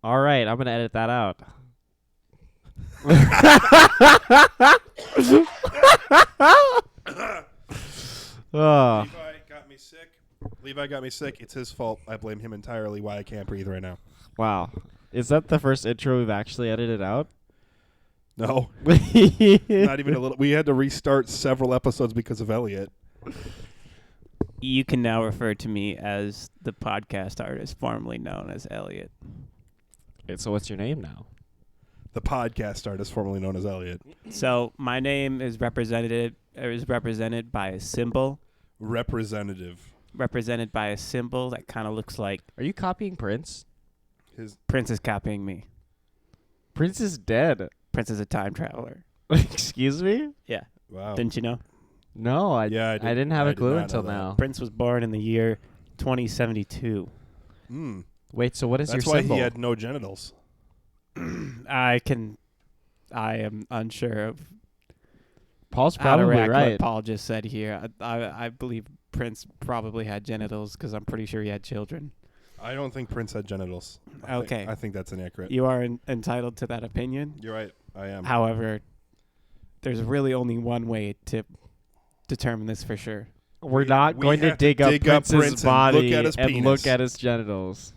All right, I'm gonna edit that out. Oh, Levi got me sick. It's his fault. I blame him entirely why I can't breathe right now. wow. Is that the first intro we've actually edited out? No. Not even a little. We had to restart several episodes because of Elliot. You can now refer to me as the podcast artist formerly known as Elliot. So what's your name now? The podcast artist formerly known as Elliot. So my name is represented by a symbol. Represented By a symbol that kind of looks like Are you copying Prince? Prince is copying me. Prince is dead. Prince is a time traveler. Excuse me? Yeah. Wow. Didn't you know? No, I didn't have a clue until know that. now. Prince was born in the year 2072. Wait, so what is That's your why symbol? he had no genitals. I am unsure of Paul's how to probably react right. what Paul just said here. I believe Prince probably had genitals because I'm pretty sure he had children. I don't think Prince had genitals. Okay. I think that's inaccurate. You are entitled to that opinion. You're right. I am. However, there's really only one way to determine this for sure. We're not going to dig up Prince's Prince body and look at his genitals.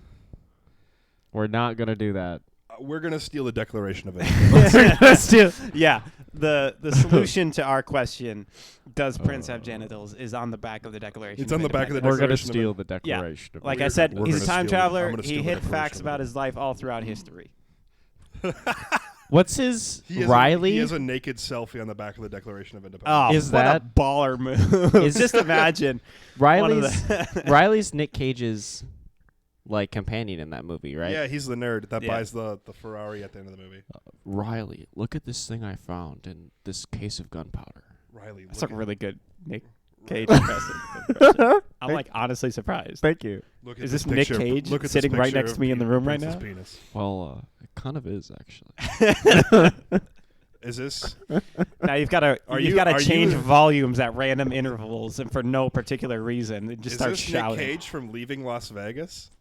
We're not going to do that. We're going to steal the Declaration of Independence. Let's do. Yeah. The solution to our question, does Prince have genitals, is on the back of the Declaration. It's on the back of the We're going to Declaration of steal the Declaration. of Like I Independence. said, We're he's a gonna time steal it. I'm traveler. gonna He steal the hid Declaration facts of about his life all throughout history. What's his He Riley? has a naked selfie on the back of the Declaration of Oh, Independence. Is what that- a baller move. Is- Just imagine. Riley's Nick Cage's like companion in that movie, right? Yeah, he's the nerd that Yeah. buys the Ferrari at the end of the movie. Riley, look at this thing I found in this case of gunpowder. Riley, That's a really good Nick Cage Riley. impression. I'm like honestly surprised. Thank you. Look at Is this this Nick picture. Cage Look at this sitting right picture next of to me in the room right Prince's now? Penis. Well, it kind of is actually. Is this? Now you've got to Are change you- volumes at random intervals and for no particular reason and just Is start this shouting. Nick Cage from Leaving Las Vegas?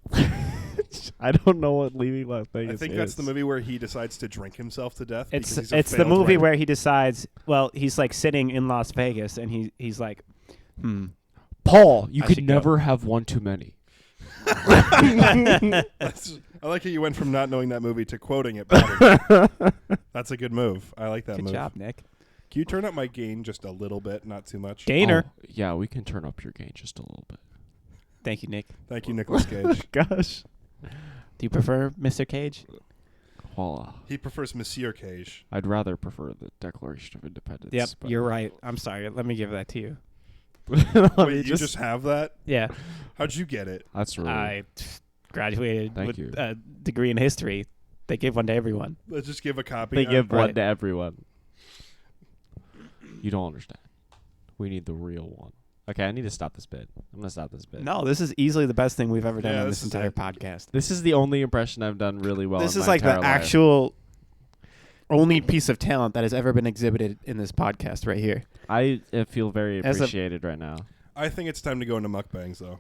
I don't know what Leaving Las Vegas I think is. that's the movie where he decides to drink himself to death. It's because he's a the failed movie writer. where he decides. Well, he's like sitting in Las Vegas and he's like, Paul, you I could should go. never have one too many. I like how you went from not knowing that movie to quoting it. Better. That's a good move. I like that Good move. job, Nick. Can you turn up my gain just a little bit, not too much? Gainer. Oh, yeah, we can turn up your gain just a little bit. Thank you, Nick. Thank you, Nicolas Cage. Gosh. Do you prefer Mr. Cage? Well, He prefers Monsieur Cage. I'd rather prefer the Declaration of Independence. Yep, but- you're right. I'm sorry. Let me give that to you. Wait, you just have that? Yeah, How'd you get it? That's rude. I graduated Thank with you. a degree in history. They give one to everyone. Let's just give a copy. They give one Right. to everyone. You don't understand. We need the real one. Okay, I need to stop this bit. I'm going to stop this bit. No, this is easily the best thing we've ever done Yeah, on this this is entire it. podcast. This is the only impression I've done really well. This in is my like the entire life. actual only piece of talent that has ever been exhibited in this podcast right here. I feel very As a- appreciated right now. I think it's time to go into mukbangs, though.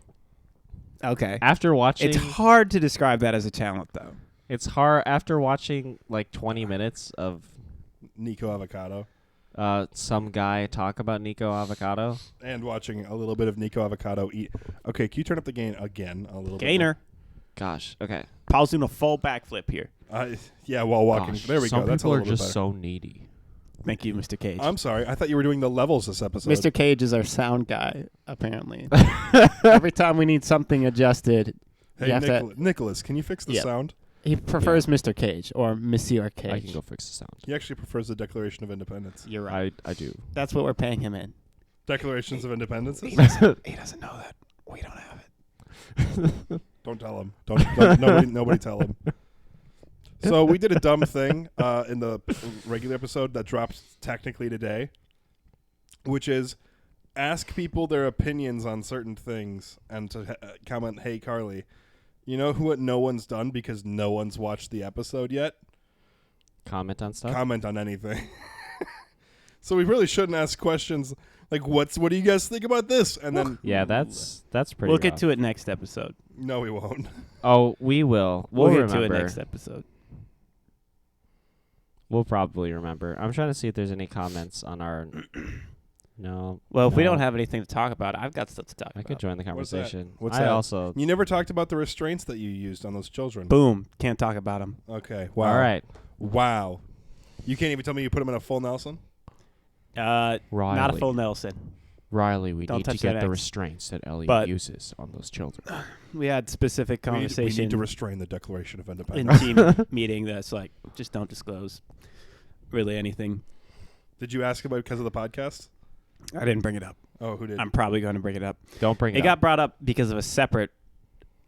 Okay. After watching, It's hard to describe that as a talent, though. it's hard after watching like 20 minutes of Nico Avocado. some guy talk about Nico Avocado. And watching a little bit of Nico Avocado eat. Okay, can you turn up the gain again a little Gainer. Gosh, okay. Paul's doing a full backflip here. bit? Yeah, while walking. Gosh, There we some go. That's a people are little bit just better. so needy. Thank you, Mr. Cage. I'm sorry. I thought you were doing the levels this episode. Mr. Cage is our sound guy, apparently. Every time we need something adjusted, you Hey, have to. Nicholas, can you fix the Yeah. sound? He prefers Mr. Cage or Monsieur Cage. I can go fix the sound. He actually prefers the Declaration of Independence. You're right. I do. That's what we're paying him in. Declarations of Independence? He doesn't know that. We don't have it. Don't tell him. Don't nobody tell him. So we did a dumb thing in the regular episode that drops technically today, which is ask people their opinions on certain things and to comment, hey, Carly, you know what no one's done because no one's watched the episode yet? Comment on stuff. Comment on anything. So we really shouldn't ask questions like, what do you guys think about this? And then Yeah, that's pretty. We'll get rough. to it next episode. no, we won't. Oh, we will. We'll get remember. to it next episode. We'll probably remember. I'm trying to see if there's any comments on our. No. Well, if we no. don't have anything to talk about, I've got stuff to talk I about. could join the What's that? conversation. What's I that? also. You never talked about the restraints that you used on those children. Boom. Can't talk about them. Okay. Wow. All right. Wow. You can't even tell me you put them in a full Nelson? Not a Riley. full Nelson. Riley, we Don't need to touch that get the X. restraints that Elliot But- uses on those children. We had specific We conversation need to restrain the Declaration of in Independence. team meeting that's like, just don't disclose really anything. Did you ask about it because of the podcast? I didn't bring it up. Oh, who did? I'm probably going to bring it up. Don't bring it It got up. brought up because of a separate.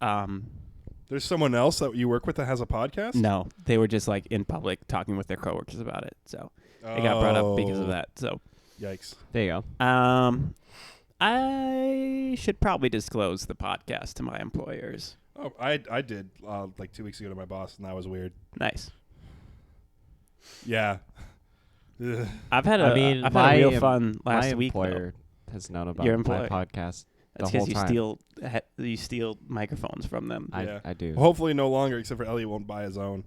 There's someone else that you work with that has a podcast? No, they were just like in public talking with their coworkers about it. So it got brought up because of that. So Yikes. There you go. I should probably disclose the podcast to my employers. Oh, I did like 2 weeks ago to my boss, and that was weird. Nice. Yeah. Ugh. I've had I mean, I've had a real my fun last my week. though. employer has known about Your my employer. podcast That's the whole because time. you steal microphones from them. Yeah. I do. Hopefully no longer, except for Elliot won't buy his own.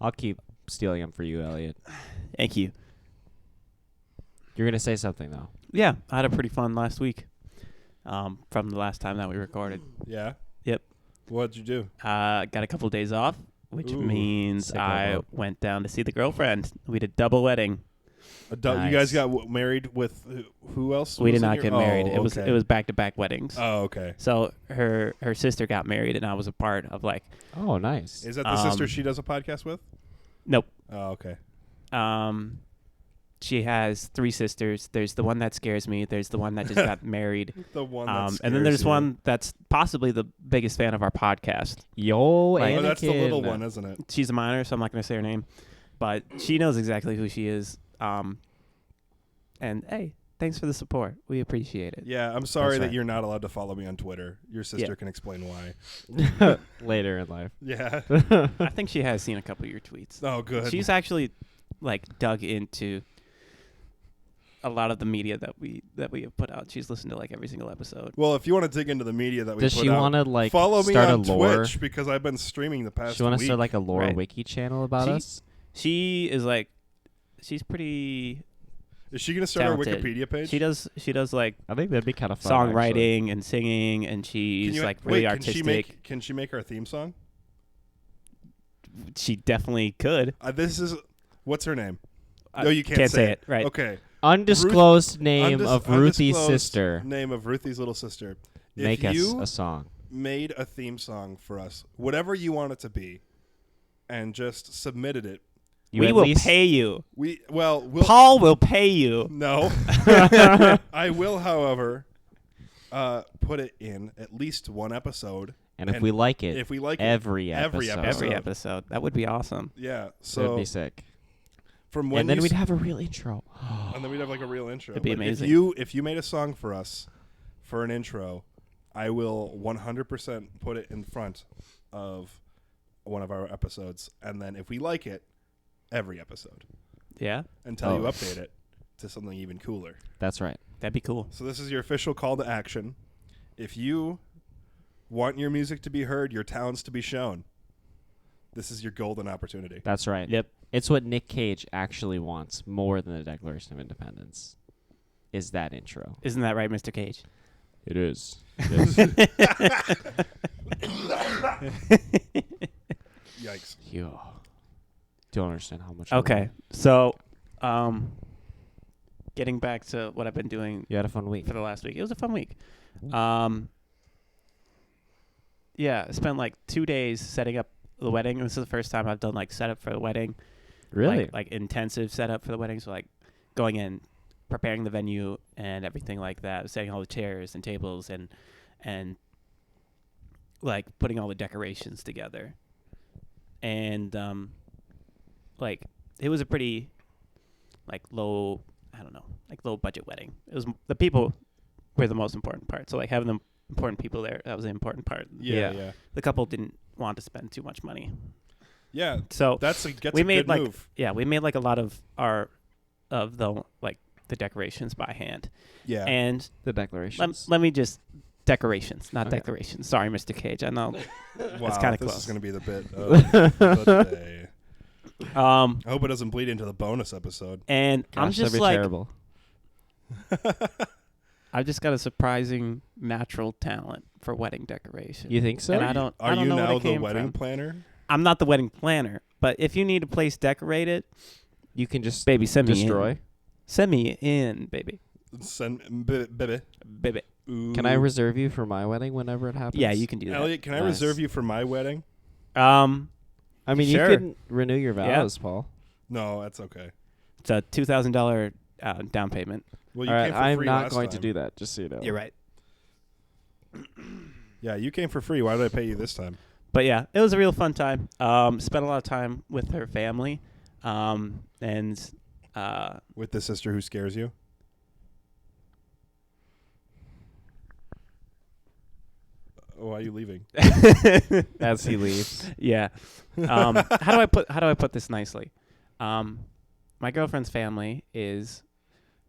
I'll keep stealing them for you, Elliot. Thank you. You're gonna say something though. Yeah, I had a pretty fun last week. From the last time that we recorded, Yeah? Yep. What'd you do? got a couple of days off, which Ooh, means sick I of it. went down to see the girlfriend. We did double wedding. You Nice. guys got married with who else? We was did in not your- get married. Oh, It was back-to-back weddings. Oh, okay. So her sister got married, and I was a part of like. Oh, nice. Is that the sister she does a podcast with? Nope. Oh, okay. She has 3 sisters. There's the one that scares me. There's the one that just got married. The one that And then scares there's you. one that's possibly the biggest fan of our podcast. Yo, Like- Oh, that's the little Anakin. one, isn't it? She's a minor, so I'm not going to say her name, but she knows exactly who she is. And hey, thanks for the support. We appreciate it. Yeah, I'm sorry That's that right. you're not allowed to follow me on Twitter. Your sister Yeah. can explain why. Later in life. Yeah. I think she has seen a couple of your tweets. Oh, good. She's actually like dug into a lot of the media that we have put out. She's listened to like every single episode. Well, if you want to dig into the media that we Does put she out, want to like follow me start on a lore? Twitch because I've been streaming the past She want week. to start like a lore Right. wiki channel about She- us? She is like, she's pretty Is she going to start talented. her Wikipedia page? She does like I think that'd be kind of fun. songwriting and singing, and she's like really artistic. Can she make our theme song? She definitely could. This is what's her name? I No, you can't say it. Right. Okay. Undisclosed name of Ruthie's Undisclosed sister. Name of Ruthie's little sister. Make if us you a song. made a theme song for us, whatever you want it to be, and just submitted it, You We at will least- pay you. we'll Paul will pay you. No. I will, however, put it in at least one episode. And if we like it, If we like every it, episode. Every episode. That would be awesome. Yeah. That'd So be sick. from when And then you we'd s- have a real intro. and then we'd have like a real intro. It'd be Like, amazing. If you made a song for us for an intro, I will 100% put it in front of one of our episodes, and then if we like it, every episode, Yeah, until you Oh. update it to something even cooler. That's right. that'd be cool. So this is your official call to action. If you want your music to be heard, your talents to be shown, this is your golden opportunity. That's right. Yep. It's what Nick Cage actually wants more than the Declaration of Independence. Is that intro? Isn't that right, Mr. Cage? It is. Yikes. You don't understand how much. Okay, so getting back to what I've been doing You had a fun week. for the last week. It was a fun week. Yeah, I spent like 2 days setting up the wedding. This is the first time I've done like setup for the wedding. Really? Like intensive setup for the wedding. So like going in, preparing the venue and everything like that, setting all the chairs and tables and like putting all the decorations together. And like it was a pretty like low, I don't know, like low budget wedding. It was the people were the most important part. So like having the important people there, that was the important part. Yeah. The couple didn't want to spend too much money. Yeah. So That's a we made good like move. we made like a lot of our of the decorations by hand. Yeah. And The declarations. let me just decorations, not Okay. decorations. Sorry, Mr. Cage. I know. Wow, kinda this close. is going to be the bit of the day. I hope it doesn't bleed into the bonus episode. And Gosh, I'm just that'd be like, terrible. I've just got a surprising natural talent for wedding decoration. You think so? And I don't Are know you where now they the came wedding from. planner? I'm not the wedding planner, but if you need a place decorated, You can just baby, send me destroy. in. Send me in, baby. Baby. Baby. Can I reserve you for my wedding whenever it happens? Yeah, you can do that. Elliot, can I Nice. reserve you for my wedding? I mean, Sure. you can renew your vows, Paul. No, that's okay. It's a $2,000 down payment. Well, you All right, came for I'm free not last going time. to do that, just so you know. You're right. Yeah, you came for free. Why did I pay you this time? But yeah, it was a real fun time. Spent a lot of time with her family. And With the sister who scares you? Why are you leaving? As he leaves. yeah. How do I put this nicely? My girlfriend's family is,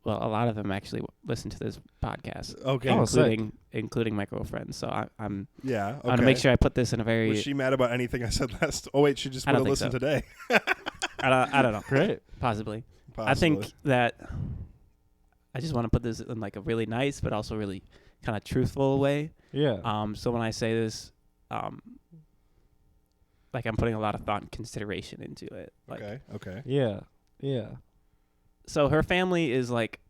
well, a lot of them actually listen to this podcast, Okay. Oh, sick. including my girlfriend. So I'm Yeah. Okay. I want to make sure I put this in a very. Was she mad about anything I said last? Oh wait, she just I would don't have think listened so. today. I don't know. Great. Possibly. Possibly. I think that I just want to put this in like a really nice, but also really kind of truthful way. Yeah. So when I say this, like I'm putting a lot of thought and consideration into it. Like, Okay. Okay. Yeah. Yeah. so her family is like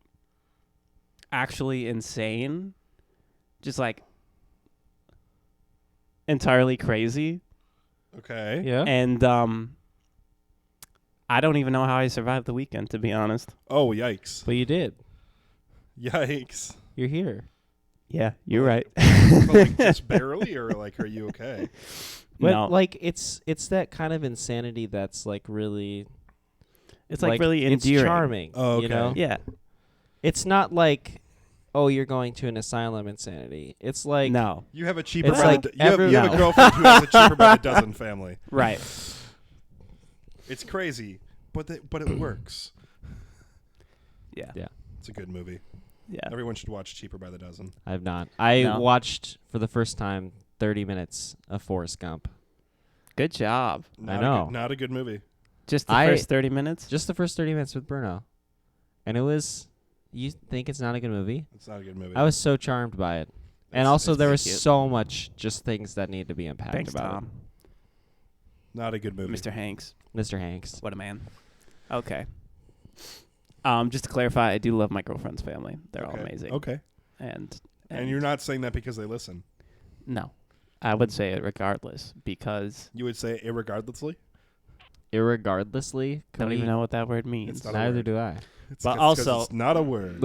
actually insane, just like entirely crazy, Okay. Yeah. and I don't even know how I survived the weekend, to be honest. Oh yikes! But you did. Yikes! You're here. Yeah, you're right. But like just barely, or like, are you okay? But No, like it's that kind of insanity that's like really it's like really endearing. It's charming. Oh, okay. You know? Yeah, It's not like, oh, you're going to an asylum insanity. It's like no, You have a cheaper It's by like the you have a no. girlfriend who has a cheaper by the dozen family. right. It's crazy, but it works. Yeah, Yeah. It's a good movie. yeah. Everyone should watch Cheaper by the Dozen. I've not. I No. watched for the first time 30 minutes of Forrest Gump. Good job. know. Not a good movie. Just the I- first 30 minutes. Just the first 30 minutes with Bruno. And it was, you think it's not a good movie? It's not a good movie. I was so charmed by it. And It's- also it's there pretty was cute. so much just things that need to be unpacked Thanks, about Tom. not a good movie. Mr. Hanks. it. Mr. Hanks. What a man. Okay. Just to clarify, I do love my girlfriend's family. They're all Okay. amazing. Okay. And And you're not saying that because they listen. No. I would say it regardless because You would say irregardlessly. Irregardlessly, I don't even know what that word means. It's not a neither word. do I. It's But 'cause also- it's not a word.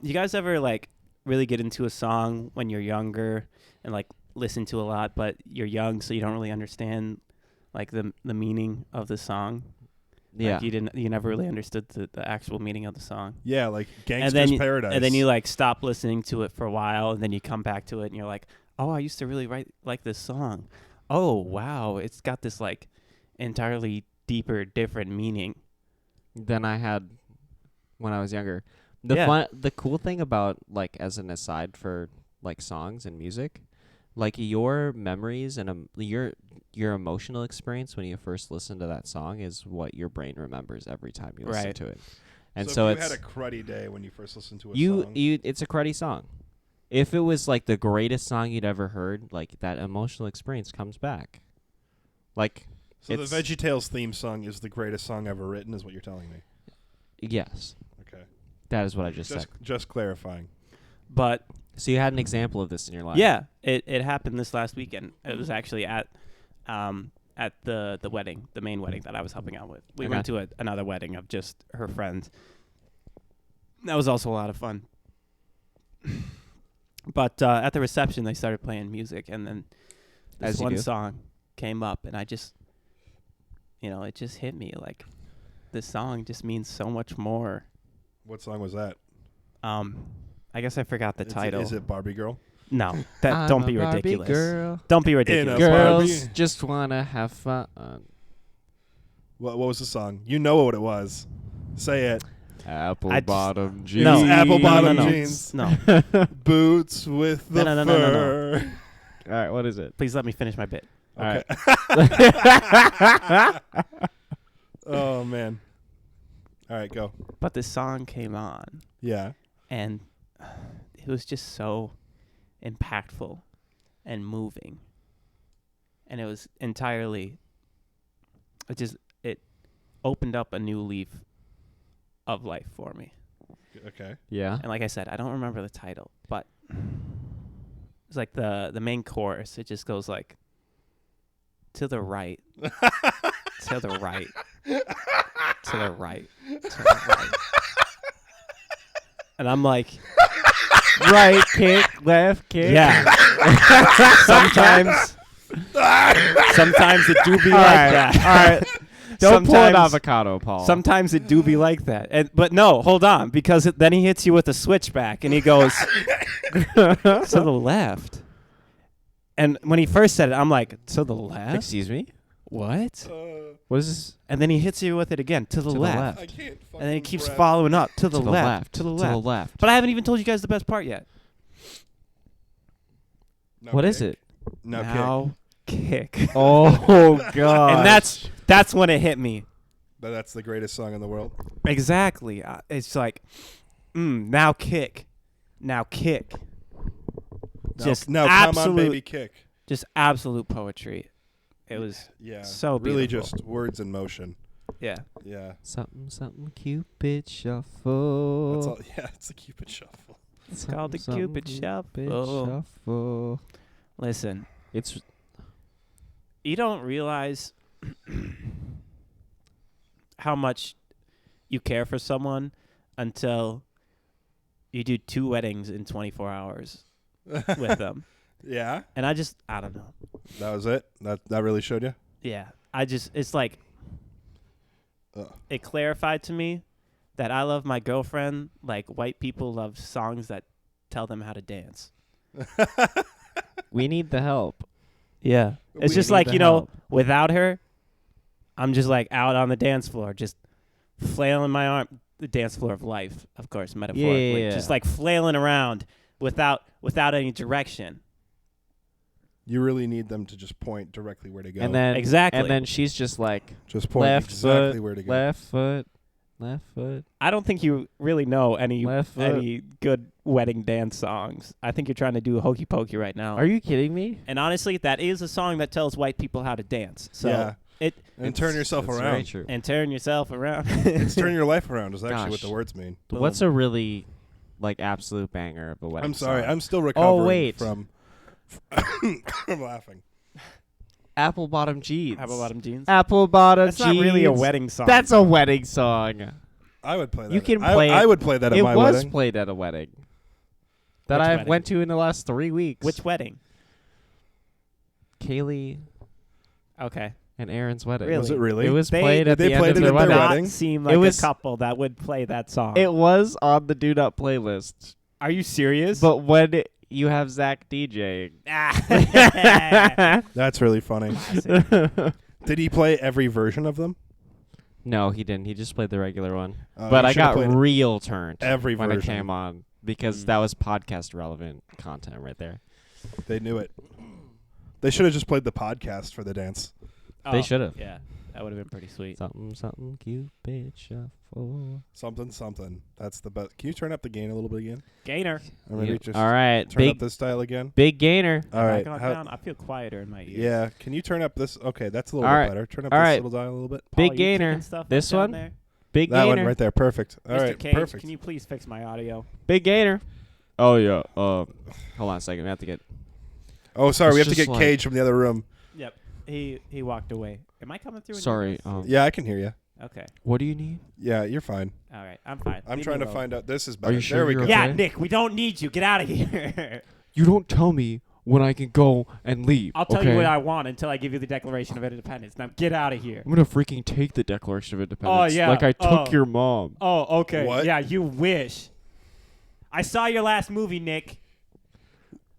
You guys ever like really get into a song when you're younger and like listen to a lot, but you're young, so you don't really understand like the meaning of the song? Yeah. Like, you never really understood the actual meaning of the song. Yeah, like And Gangster's then Paradise. And then you like stop listening to it for a while, and then you come back to it, and you're like, "Oh, I used to really like this song. Oh, wow, it's got this like entirely deeper, different meaning." Than I had when I was younger. Yeah. The cool thing about, like, as an aside for like songs and music, like your memories and your emotional experience when you first listen to that song is what your brain remembers every time you listen Right. to it. And so so if you it's had a cruddy day when you first listened to a you song. it's a cruddy song. If it was like the greatest song you'd ever heard, like that emotional experience comes back. Like So the it's- VeggieTales theme song is the greatest song ever written, is what you're telling me. yes, Okay. that is what I just said. Just clarifying. But So you had an example of this in your life. yeah, it happened this last weekend. It was actually at the wedding, the main wedding that I was helping out with. We Okay. went to another wedding of just her friends. That was also a lot of fun. But at the reception, they started playing music, and then this As you one do. song came up, and I just, it just hit me like this song just means so much more. What song was that? I guess I forgot the title. Is it Barbie Girl? No, that I'm don't a be Barbie ridiculous. girl. Don't be In ridiculous. a Girls Barbie. just wanna have fun. What was the song? You know what it was. Say it. Apple bottom jeans. No. Apple bottom no. jeans. No. Boots with the No. fur. All right, what is it? Please let me finish my bit. All right. Oh, man. All right, go. But this song came on, Yeah. and it was just so impactful and moving. And it was entirely, it opened up a new leaf of life for me. Okay. Yeah. And like I said, I don't remember the title, but it's like the main chorus. It just goes like, to the right, to the right, to the right, to the right. And I'm like, Right kick, left kick. yeah. sometimes it do be All like right. that. All right. Don't pull an Sometimes- avocado, Paul. Sometimes it do be like that. But no, hold on, because then he hits you with a switchback, and he goes to the left. And when he first said it, I'm like, to the left? Excuse me? What? What is this? And then he hits you with it again, to the To the left. left. I can't fucking And then he keeps breath. following up, to the To the left, left. to the To left. the left. But I haven't even told you guys the best part yet. No What kick. is it? No kick. Now kick. Oh, God. And that's when it hit me. But that's the greatest song in the world. Exactly. It's like, now kick. Now kick. Just now come on, absolute, baby, kick. just absolute poetry. It was, Yeah. so really beautiful. just words in motion. yeah. Yeah. Something, something, Cupid shuffle. That's all. Yeah, it's the Cupid shuffle. It's called the Cupid Shuffle. Shuffle. Listen, It's you don't realize how much you care for someone until you do 2 weddings in 24 hours with them. Yeah. And I don't know. That was it. That really showed you. Yeah. It's like, Ugh. it clarified to me that I love my girlfriend like white people love songs that tell them how to dance. we need the help. Yeah. It's We just need like, the you know, help. without her, I'm just like out on the dance floor, just flailing my arm, the dance floor of life, of course, metaphorically. Yeah. Just like flailing around without any direction. You really need them to just point directly where to go. And then Exactly. And then she's just like just point left exactly foot, where to go. left foot, left foot. I don't think you really know Left foot. any good wedding dance songs. I think you're trying to do hokey pokey right now. Are you kidding me? And honestly, that is a song that tells white people how to dance. So yeah. it And turn yourself That's very around. true. and turn yourself around. It's turn your life around is actually what Gosh. the words mean. What's a really like absolute banger of a wedding I'm sorry. song? I'm still recovering wait. from from laughing. Apple bottom jeans. Apple bottom jeans. Apple bottom That's jeans. not really a wedding song. That's a wedding song. I would play that. You can I, play I it. would play that at It my was wedding. played at a wedding that Which I wedding? went to in the last 3 weeks. Which wedding? Kaylee Okay. and Aaron's wedding. Really? Was it really? It was They- played Did at they the end play of it their at their wedding. Not wedding? seem like It was- a couple that would play that song. It was on the Do Not playlist, Are you serious? but when you have Zach DJing, That's really funny. Did he play every version of them? no, he didn't. He just played the regular one. Oh, But he I should've got played real turned every when version. it came on because that was podcast relevant content right there. They knew it. They should have just played the podcast for the dance. They should've. Yeah, that would have been pretty sweet. Something, something, Cupid shuffle. Something, something. That's the best. Can you turn up the gain a little bit again? Gainer. Or maybe Yeah. just All right, turn up big this dial again? big gainer. All Am I right. going how- down? I feel quieter in my ears. yeah. Can you turn up this? Okay, that's a little All bit right. better. Turn up All this right. little dial a little bit. Paul, Big you gainer. kicking stuff This down one? there? Big That gainer. one right there. Perfect. All Mr. right. Cage, Perfect. can you please fix my audio? Big gainer. Oh yeah. Hold on a second. We have to get. Oh, sorry. We It's have to just get like- Cage from the other room. Yep. He walked away. Am I coming through? in your Sorry. voice? Yeah, I can hear you. Okay. What do you need? Yeah, you're fine. All right. I'm fine. I'm Leave trying me to alone. find out. This is better. you sure there we you're go. okay? Yeah, Nick, we don't need you. Get out of here. You don't tell me when I can go and leave. I'll tell okay? you what I want until I give you the Declaration of Independence. Now get out of here. I'm gonna freaking take the Declaration of Independence. yeah. Like I took Oh. your mom. Oh, okay. What? Yeah, you wish. I saw your last movie, Nick.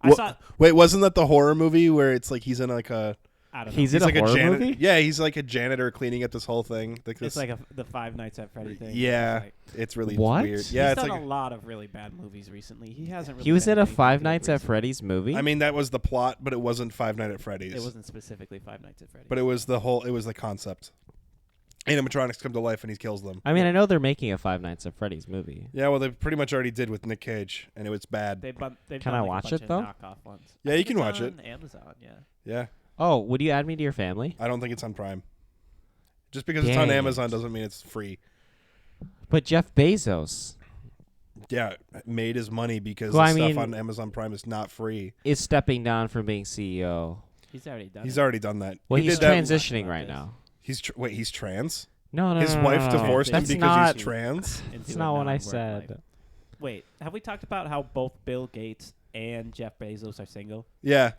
I Wha- saw. Wait, wasn't that the horror movie where it's like he's in like a I don't know. He's in like a horror janitor. movie? Yeah, he's like a janitor cleaning up this whole thing. Like It's this, like the Five Nights at Freddy thing. yeah, It's like, it's really What? weird. Yeah, he's it's done like a lot of really bad movies recently. He hasn't. Really He was been in a anything Five good Nights at recently. Freddy's movie. I mean, that was the plot, but it wasn't Five Nights at Freddy's. It wasn't specifically Five Nights at Freddy's. But it was the whole. It was the concept. Animatronics come to life and he kills them. I mean, I know they're making a Five Nights at Freddy's movie. Yeah, well, they pretty much already did with Nick Cage, and it was bad. They've Can done I like watch a bunch it, though? of knockoff ones. Yeah, I you think can it's watch on Amazon. Yeah. Yeah, Oh, would you add me to your family? I don't think it's on Prime. Just because it's on Dang Amazon it. doesn't mean it's free. But Jeff Bezos Yeah, made his money because Well, the I stuff mean- on Amazon Prime is not free. is stepping down from being CEO. He's already done. He's it. already done that. Well, He he's did that- transitioning about right this. now. He's wait, he's trans. No, no, His no, wife no, no. divorced him That's because not. he's trans. Into That's a not what I non-work said. life. Wait, have we talked about how both Bill Gates and Jeff Bezos are single? Yeah,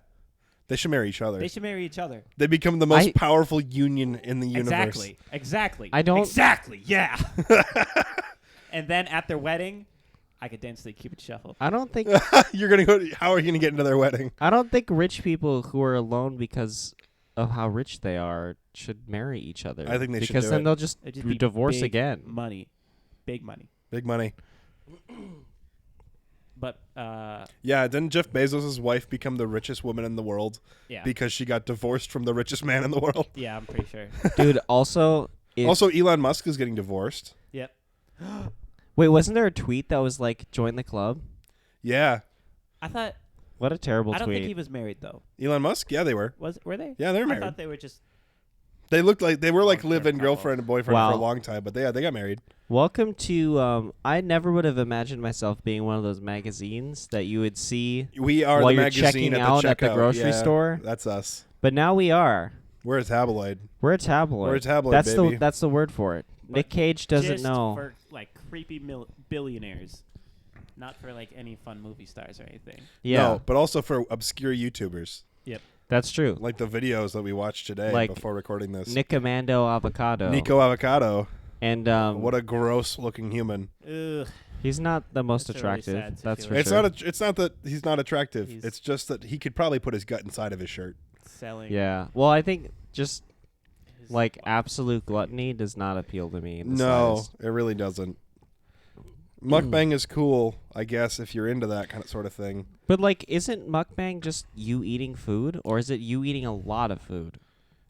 they should marry each other. They should marry each other. They become the most I- powerful union in the universe. Exactly. I don't- Exactly. Yeah. And then at their wedding, I could dance to the Cupid Shuffle. I don't think. You're gonna go. How are you gonna get into their wedding? I don't think rich people who are alone because of how rich they are should marry each other. I think they should because do then it. they'll just It'd just be divorce big again. Money. Big money. Big money. But, Yeah, didn't Jeff Bezos' wife become the richest woman in the world yeah. because she got divorced from the richest man in the world? Yeah, I'm pretty sure. Dude, also, Also, Elon Musk is getting divorced. Yep. wait, wasn't there a tweet that was like, join the club? Yeah, I thought, What a terrible I don't tweet. think he was married, though. Elon Musk. Yeah, they were. Were they? Yeah, they were I married. thought they were just, They looked like they were like Long-term live-in couple. girlfriend and boyfriend Wow. for a long time, but they got married. Welcome to, I never would have imagined myself being one of those magazines that you would see, We are While the you're magazine checking at out the at the checkout. grocery Yeah, store. That's us. but now we are. We're a tabloid. We're a tabloid. We're a tabloid, that's baby. that's the word for it. But Nick Cage doesn't just know. for, like, creepy billionaires. Not for, like, any fun movie stars or anything. Yeah, No, but also for obscure YouTubers, that's true. like the videos that we watched today Like before recording this. Nick Amando Avocado. Nico Avocado. And What a gross-looking human. Ugh. he's not the most That's really attractive. sad to That's feel for like. It's sure. not. It's not that he's not attractive. He's- It's just that he could probably put his gut inside of his shirt. Selling. Yeah. Well, I think just his like life. absolute gluttony does not appeal to me. In the No, slightest. it really doesn't. Mukbang is cool, I guess, if you're into that kind of sort of thing. But like, isn't mukbang just you eating food, or is it you eating a lot of food?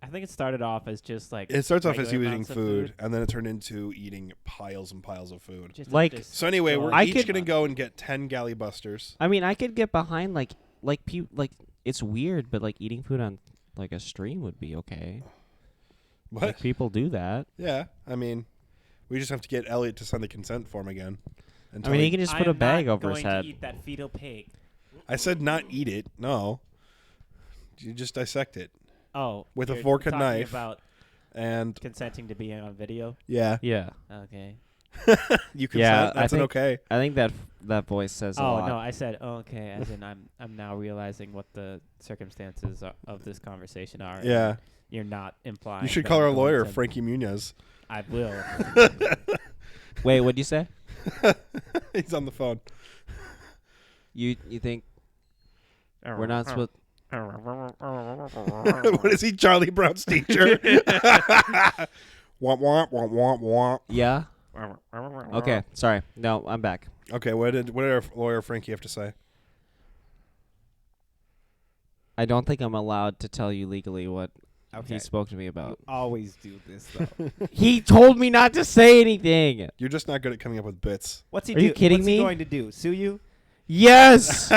I think it started off as just like It starts off as you regular eating amounts of food, and then it turned into eating piles and piles of food. Just Like- just So anyway, go we're on. I each could- gonna go and get 10 Galley Busters. I mean, I could get behind like it's weird, but like eating food on like a stream would be okay. What? Like, people do that. Yeah, I mean, we just have to get Elliot to sign the consent form again. And I tell mean, he him- can just I put a am bag not over his going to head. eat that fetal pig. I said not eat it. No, you just dissect it Oh, With a you're fork and talking knife. About and consenting to be on video. yeah, Yeah, Okay. you consent. Yeah, I That's an think- okay. I think that voice says a Oh lot. no, I said okay. As in, I'm now realizing what the circumstances of this conversation are. and Yeah, you're not implying. you should that call I'm our going lawyer, to- Frankie Muniz. I will. Wait, what'd you say? He's on the phone. You think we're not supposed? What is he, Charlie Brown's teacher? Womp womp womp womp womp. Yeah. Okay. Sorry. No, I'm back. Okay, what did our lawyer Frankie have to say? I don't think I'm allowed to tell you legally what Okay. he spoke to me You about. always do this though. He told me not to say anything. You're just not good at coming up with bits. What's he Are you kidding What's me? he going to do? Sue you? Yes.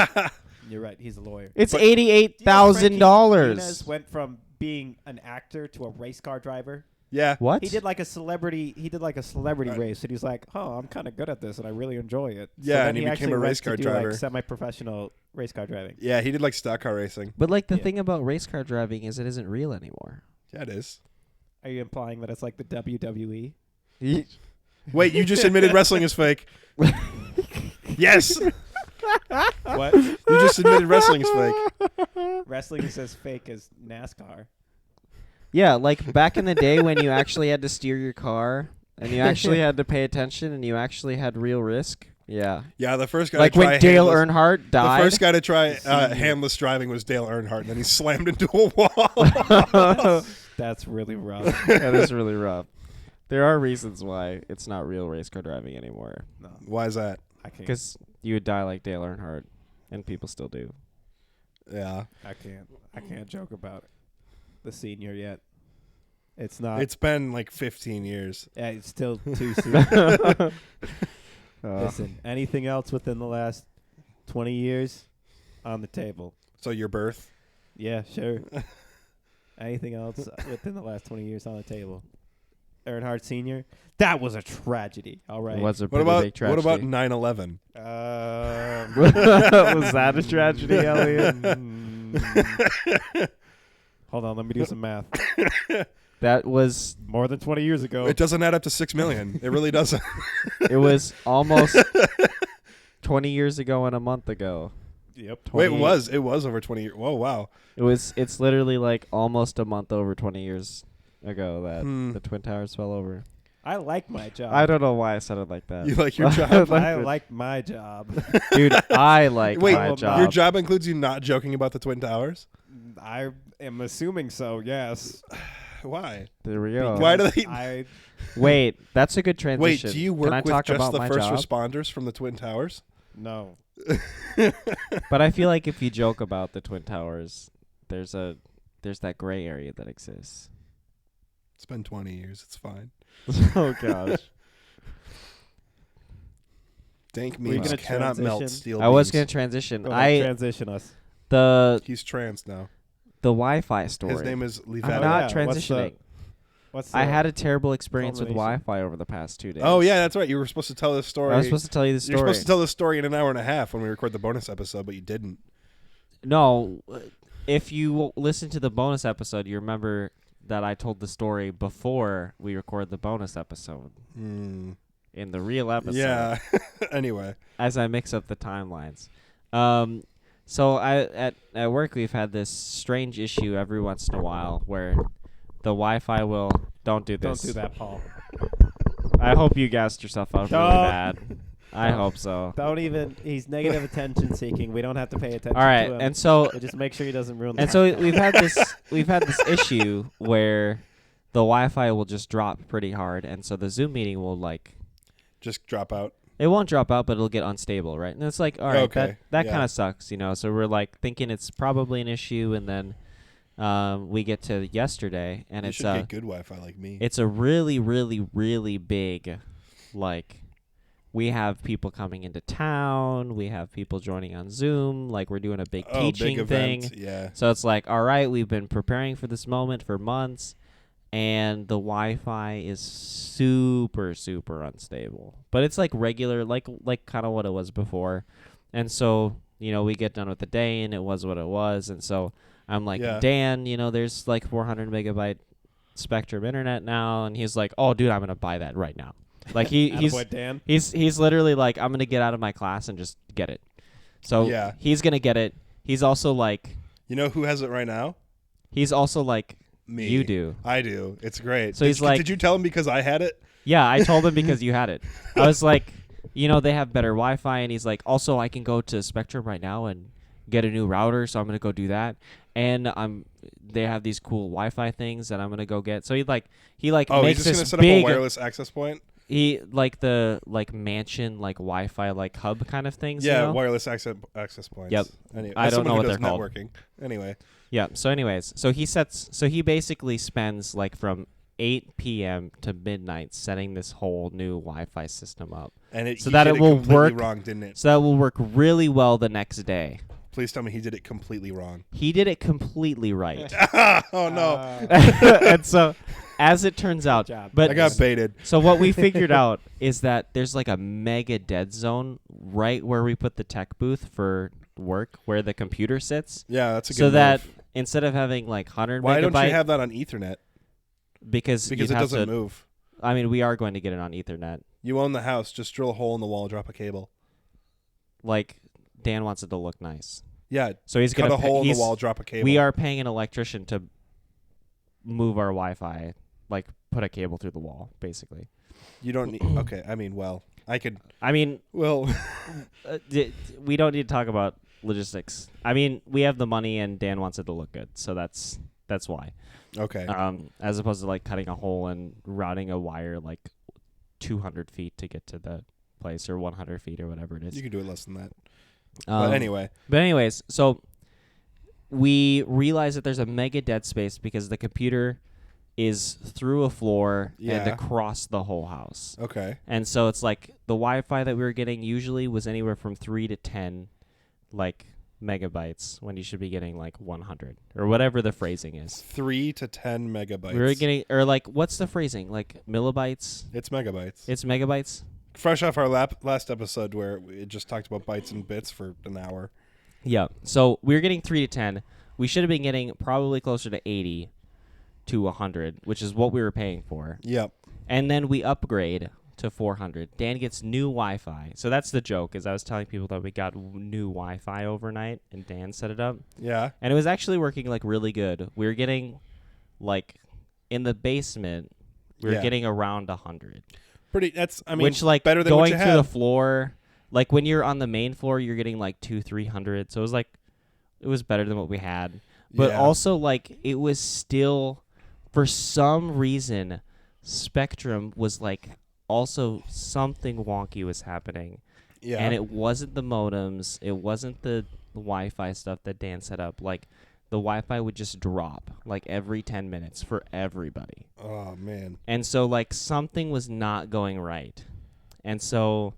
You're right. He's a lawyer. It's But- $88,000. Nunez went from being an actor to a race car driver. Yeah. What? He did like a celebrity. He did like a celebrity Right. race, and he's like, "Oh, I'm kind of good at this, and I really enjoy it." Yeah, then and he became actually a went race to car do, driver. like semi-professional race car driving. Yeah, he did like stock car racing. But like the Yeah. thing about race car driving is it isn't real anymore. Yeah, it is. Are you implying that it's like the WWE? Wait, you just admitted wrestling is fake. Yes, you What? just admitted wrestling is fake. Wrestling is as fake as NASCAR. Yeah, like back in the day when you actually had to steer your car and you actually had to pay attention and you actually had real risk. Yeah. Yeah, the first guy Like to try when Dale handless- Earnhardt died. The first guy to try handless driving was Dale Earnhardt, and then he slammed into a wall. That's really rough. That is really rough. There are reasons why it's not real race car driving anymore. No, Why is that? I can't. Because you would die like Dale Earnhardt, and people still do. Yeah. I can't joke about the senior yet. It's not. It's been like 15 years. Yeah, it's still too soon. Uh, Listen, anything else within the last 20 years on the table? So your birth? Yeah, sure. Anything else within the last 20 years on the table? Earnhardt Sr. That was a tragedy. All right. It was a What pretty about big tragedy. 9/11? Was that a tragedy, Elliot? Hold on, let me do some math. That was. More than 20 years ago. It doesn't add up to 6 million. It really doesn't. It was almost 20 years ago and a month ago. Yep. Wait, 20 it was over 20 years. Whoa, wow. It's literally like almost a month over 20 years ago that Hmm. the Twin Towers fell over. I like my job. I don't know why I said it like that. You like your job? I like my job. Dude, I like Wait, my job. your job includes you not joking about the Twin Towers? I am assuming so, yes. Why? There we go. Why do they? I Wait, that's a good Wait, transition. do you Can work I with talk just about the my first job? responders from the Twin Towers? no. But I feel like if you joke about the Twin Towers, there's that gray area that exists. It's been 20 years. It's fine. Oh gosh. Dank Were you memes gonna cannot melt transition? steel I was beams. gonna transition. Go ahead, I transition us. the He's trans now. Wi-Fi story. His name is I'm Livetta. not yeah, what's transitioning. What's I the- had a terrible experience with culmination? Wi-Fi over the past 2 days. Oh, yeah, that's right. You were supposed to tell this story. I was supposed to tell you the story. You're supposed to tell this story in an hour and a half when we record the bonus episode, but you didn't. No, if you listen to the bonus episode, you remember that I told the story before we record the bonus episode. In the real episode. Yeah. Anyway. As I mix up the timelines. So at work we've had this strange issue every once in a while where the Wi-Fi will don't do this. Don't do that, Paul. I hope you gassed yourself out really Don't. bad. I hope so. Don't even. He's negative attention seeking. We don't have to pay attention. All right, to him. and so But just make sure he doesn't ruin. and the so we've had this issue where the Wi-Fi will just drop pretty hard, and so the Zoom meeting will Just drop out. it won't drop out, but it'll get unstable, right? And it's like, all right, Okay, that yeah. kind of sucks, you know. So we're like thinking it's probably an issue, and then we get to yesterday, and You it's should get good Wi-Fi like me. it's a really, really, really big, like, we have people coming into town, we have people joining on Zoom, like we're doing a big teaching big thing. event, yeah. So it's like, all right, we've been preparing for this moment for months, and the Wi-Fi is super, super unstable. But it's like regular, like kind of what it was before. And so, you know, we get done with the day, and it was what it was. And so I'm like, Yeah. Dan, you know, there's like 400 megabyte Spectrum internet now, and he's like, oh, dude, I'm gonna buy that right now. Like he's Attaboy, Dan. he's literally like, I'm gonna get out of my class and just get it. So Yeah. he's gonna get it. He's also like. You know who has it right now? He's also like, Me. you do. I do. It's great. So he's like- did you tell him because I had it? Yeah, I told him because you had it. I was like, you know, they have better Wi-Fi, and he's like, also, I can go to Spectrum right now and get a new router, so I'm gonna go do that. And they have these cool Wi-Fi things that I'm gonna go get. So he Oh, makes he's just this gonna set big up a wireless access point. he like the like mansion like Wi-Fi like hub kind of things. Yeah, you know? wireless access points. Yep. Anyway, I as don't know someone what who does they're called. networking. Anyway, Yeah. So anyways, he basically spends like from 8 p.m. to midnight setting this whole new Wi-Fi system up, and So he that did it will completely work- wrong, didn't it? so that will work really well the next day. Please tell me he did it completely wrong. He did it completely right. Oh no, And so, as it turns out, job. but I got baited. so what we figured out is that there's like a mega dead zone right where we put the tech booth for work, where the computer sits, Yeah, that's a good so that move. instead of having like 100 Why megabyte, don't you have that on Ethernet? because Because you'd it have doesn't to, move. I mean, we are going to get it on Ethernet. You own the house. Just drill a hole in the wall, drop a cable. Like Dan wants it to look nice, Yeah, so he's cut gonna a hole in the he's- wall, drop a cable. We are paying an electrician to move our Wi-Fi, like put a cable through the wall, basically. You don't need. Okay, I mean, well, I could. I mean, Well, we don't need to talk about logistics. I mean, we have the money, and Dan wants it to look good, so that's why. okay. As opposed to like cutting a hole and routing a wire like 200 feet to get to the place, or 100 feet, or whatever it is. You can do it less than that. Um, But anyway, But anyways, so we realize that there's a mega dead space because the computer is through a floor and Yeah. across the whole house. okay. And so it's like the Wi-Fi that we were getting usually was anywhere from 3 to 10 like megabytes when you should be getting like 100 or whatever the phrasing is. 3 to 10 megabytes. We were getting, or like, what's the phrasing? Like millibytes? It's megabytes. It's megabytes? Fresh off our last episode where we just talked about bytes and bits for an hour. Yeah. So we were getting 3 to 10. We should have been getting probably closer to 80 to 100, which is what we were paying for. Yep. And then we upgrade to 400. Dan gets new Wi-Fi. So that's the joke, is I was telling people that we got new Wi-Fi overnight, and Dan set it up. Yeah. And it was actually working like really good. We were getting like in the basement, we were Yeah. getting around 100. Pretty. That's. I mean, which like better than going what you through had. the floor, like when you're on the main floor, you're getting like 200-300. So it was like, it was better than what we had. But Yeah. also like it was still, for some reason, Spectrum was like also something wonky was happening. Yeah. And it wasn't the modems. It wasn't the Wi-Fi stuff that Dan set up. Like the Wi-Fi would just drop like every 10 minutes for everybody. Oh man. And so like something was not going right. And so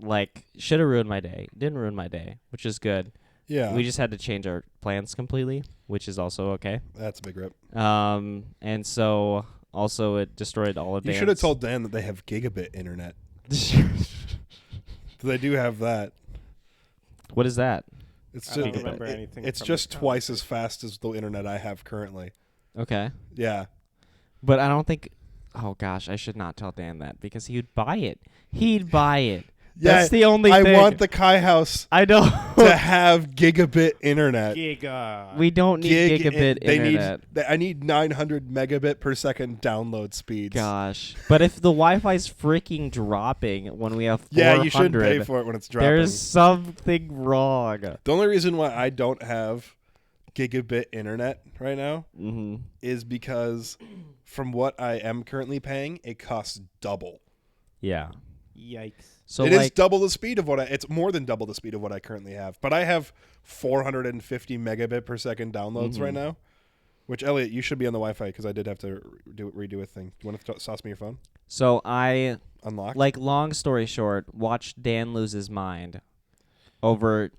like should have ruined my day. Didn't ruin my day, which is good. Yeah. We just had to change our plans completely, which is also okay. That's a big rip. And so also it destroyed all of You Dan's. should have told Dan that they have gigabit internet. They do have that. What is that? It's I don't just remember anything it's from just the twice as fast as the internet I have currently. Okay. Yeah. But I don't think. Oh gosh, I should not tell Dan that because he would buy it. He'd buy it. Yeah. That's the only I thing. want the Kai house I know. to have gigabit internet. Giga. We don't need gigabit they internet. I need 900 megabit per second download speeds. Gosh. But if the Wi-Fi's freaking dropping when we have 400, Yeah, you shouldn't pay for it when it's dropping. there's something wrong. The only reason why I don't have gigabit internet right now Mm-hmm. is because from what I am currently paying, it costs double. Yeah. Yikes. So It is like, double the speed of it's more than double the speed of what I currently have. But I have 450 megabit per second downloads right now. Which, Elliot, you should be on the Wi-Fi because I did have to redo a thing. You want to toss me your phone? so I Unlocked? like, long story short, watched Dan lose his mind over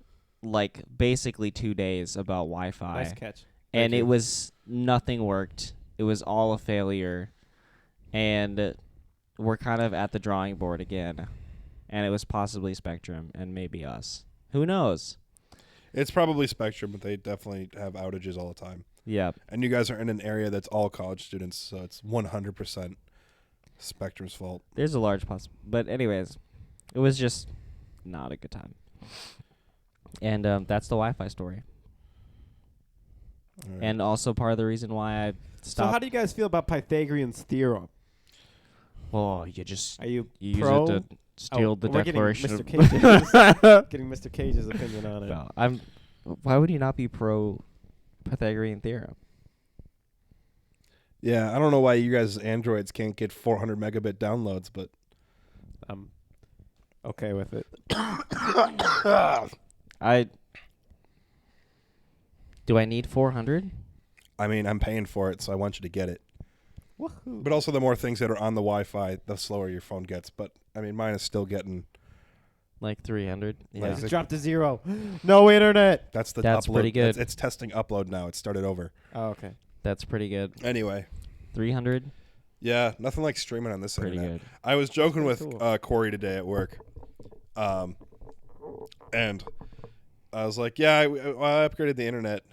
like basically 2 days about Wi-Fi. Nice catch. And Thank it you. was nothing worked. It was all a failure, and we're kind of at the drawing board again. And it was possibly Spectrum and maybe us. Who knows? It's probably Spectrum, but they definitely have outages all the time. Yeah. And you guys are in an area that's all college students, so it's 100% Spectrum's fault. There's a large but anyways, it was just not a good time. And that's the Wi-Fi story. All right. And also part of the reason why I So how stopped. do you guys feel about Pythagorean's theorem? Well, you just Are you use pro? it to steal the we're Declaration getting of Mr. Cage's, getting Mr. Cage's opinion on it. No, why would you not be pro Pythagorean theorem? Yeah, I don't know why you guys Androids can't get 400 megabit downloads, but I'm okay with it. Do I need 400? I mean, I'm paying for it, so I want you to get it. Woohoo. But also, the more things that are on the Wi-Fi, the slower your phone gets. But I mean, mine is still getting. Like 300? Yeah. Like It dropped to 0. No internet. That's the That's upload. pretty good. It's testing upload now. It started over. Oh, okay. That's pretty good. Anyway, 300? yeah, nothing like streaming on this Pretty internet. good. I was joking with Cool. Corey today at work, and I was like, "Yeah, I upgraded the internet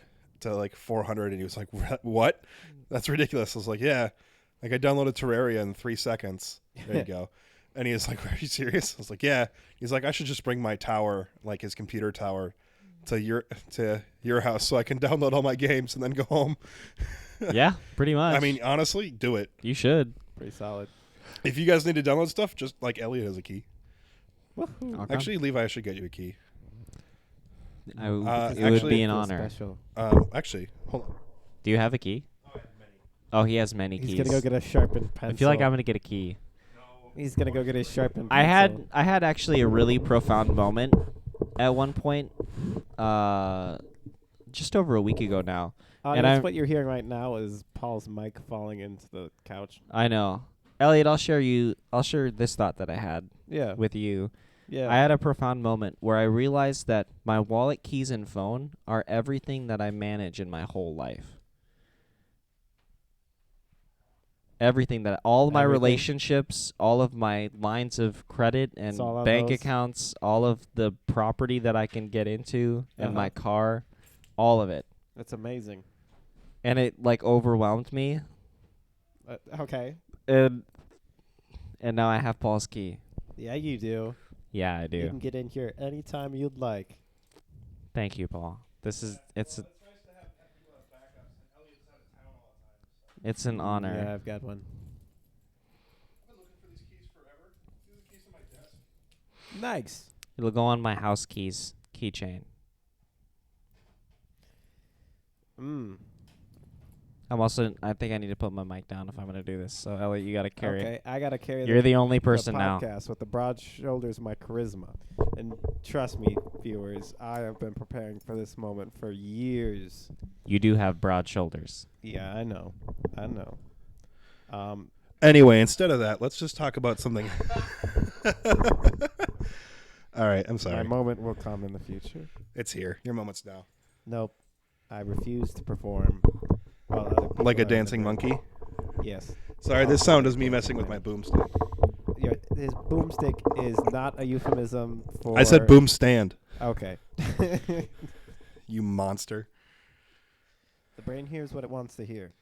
to like 400," and he was like, "What? That's ridiculous." I was like, "Yeah, like I downloaded Terraria in 3 seconds. There you go." And he was like, "Are you serious?" I was like, "Yeah." He's like, "I should just bring my tower, like his computer tower, to your house so I can download all my games and then go home." Yeah, pretty much. I mean, honestly, do it. you should. Pretty solid. If you guys need to download stuff, just like Elliot has a key. Woohoo. I'll come. Actually, Levi, I should get you a key. I w- Uh, it would actually- be an Feel honor. Special. Actually, hold on. Do you have a key? Oh, he has many He's keys. gonna go get a sharpened pencil. I feel like I'm gonna get a key. He's gonna go get his sharpened I pencil. had actually a really profound moment at one point, just over a week ago now. and Audience, I'm- what you're hearing right now is Paul's mic falling into the couch. I know, Elliot. I'll share this thought that I had Yeah. with you. Yeah. I had a profound moment where I realized that my wallet, keys, and phone are everything that I manage in my whole life. Everything that all of my Everything? relationships, all of my lines of credit and It's all on bank those? accounts, all of the property that I can get into and my Uh-huh. car, all of it. That's amazing. And it like overwhelmed me. Okay. And now I have Paul's key. Yeah, you do. Yeah, I You do. can get in here anytime you'd like. Thank you, Paul. It's it's an honor. Yeah, I've got one. Nice. It'll go on my house keys keychain. I think I need to put my mic down if I'm gonna do this. So Elliot, you gotta carry Okay, it. I gotta carry. You're the only person the now. podcast with the broad shoulders, my charisma, and trust me, viewers, I have been preparing for this moment for years. You do have broad shoulders. Yeah, I know. Anyway, instead of that, let's just talk about something. All right, I'm My sorry. moment will come in the future. It's here. Your moment's now. Nope, I refuse to perform. While other people Like are a in the dancing room. monkey. Yes. Sorry, this sound is me messing with my boomstick. His boomstick is not a euphemism for. I said boom stand. Okay. You monster. The brain hears what it wants to hear.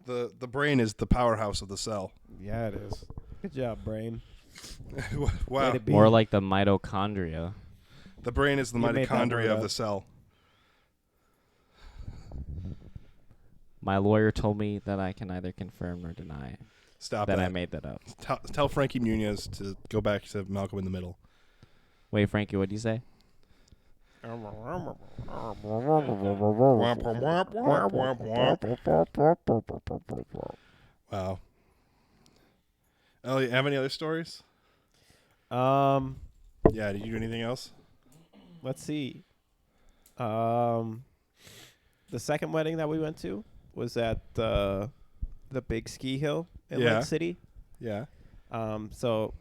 The brain is the powerhouse of the cell. Yeah, it is. Good job, brain. Wow. Way to be. More like the mitochondria. The brain is the You made that mitochondria word of up. the cell. My lawyer told me that I can neither confirm nor deny Stop that that. I made that up. Tell Frankie Muniz to go back to Malcolm in the Middle. Wait, Frankie, what'd you say? Wow. Elliot, have any other stories? Yeah, did you do anything else? Let's see. The second wedding that we went to was at the big ski hill in Yeah. Lake City. Yeah. So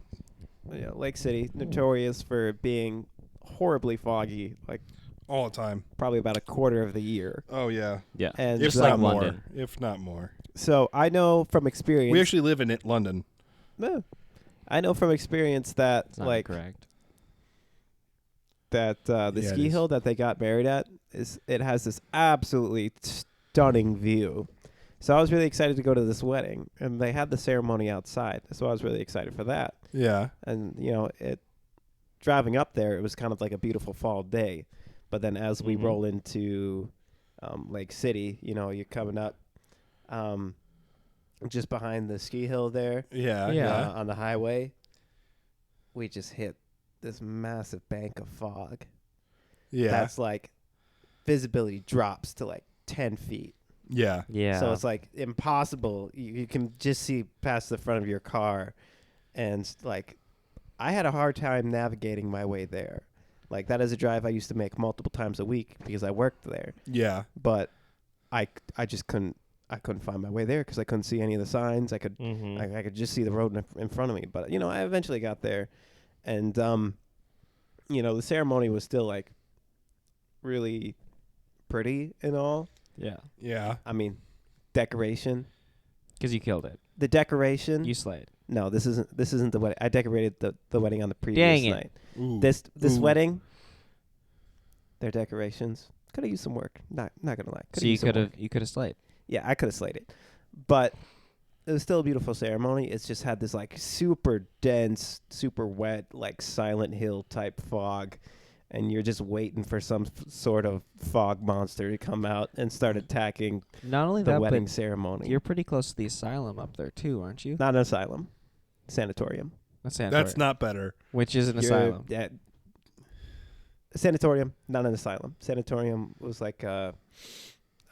Lake City, notorious for being horribly foggy, like All the time. probably about a quarter of the year. Oh, yeah. Yeah. And If just not like more. London. If not more. So I know from experience. We actually live in London. I know from experience that It's not like correct. that the Yeah, it ski is. hill that they got married at it has this absolutely stunning view. So I was really excited to go to this wedding, and they had the ceremony outside. So I was really excited for that. Yeah. And driving up there, it was kind of like a beautiful fall day. But then as we Mhm. roll into Lake City, you're coming up just behind the ski hill there. Yeah. Yeah. On the highway, we just hit this massive bank of fog. Yeah. That's like visibility drops to like 10 feet. Yeah. Yeah. So it's like impossible. You can just see past the front of your car. And like, I had a hard time navigating my way there. Like, that is a drive I used to make multiple times a week because I worked there. Yeah. But I just couldn't find my way there because I couldn't see any of the signs. I could Mhm. I could just see the road in front of me. But, I eventually got there. And, the ceremony was still, like, really pretty and all. Yeah. Yeah. I mean, decoration. Because you killed it. The decoration. You slayed. No, this isn't the wedding. I decorated the wedding on the previous Dang it. night. Ooh. This Ooh. wedding, their decorations could have used some work. Not gonna lie. So you could have slayed. Yeah, I could have slayed it, but it was still a beautiful ceremony. It's just had this like super dense, super wet, like Silent Hill type fog, and you're just waiting for some sort of fog monster to come out and start attacking Not only the that, wedding but ceremony. you're pretty close to the asylum up there too, aren't you? Not an asylum, sanatorium. A sanatorium. That's not better. Which is an You're asylum. at sanatorium, not an asylum. Sanatorium was like a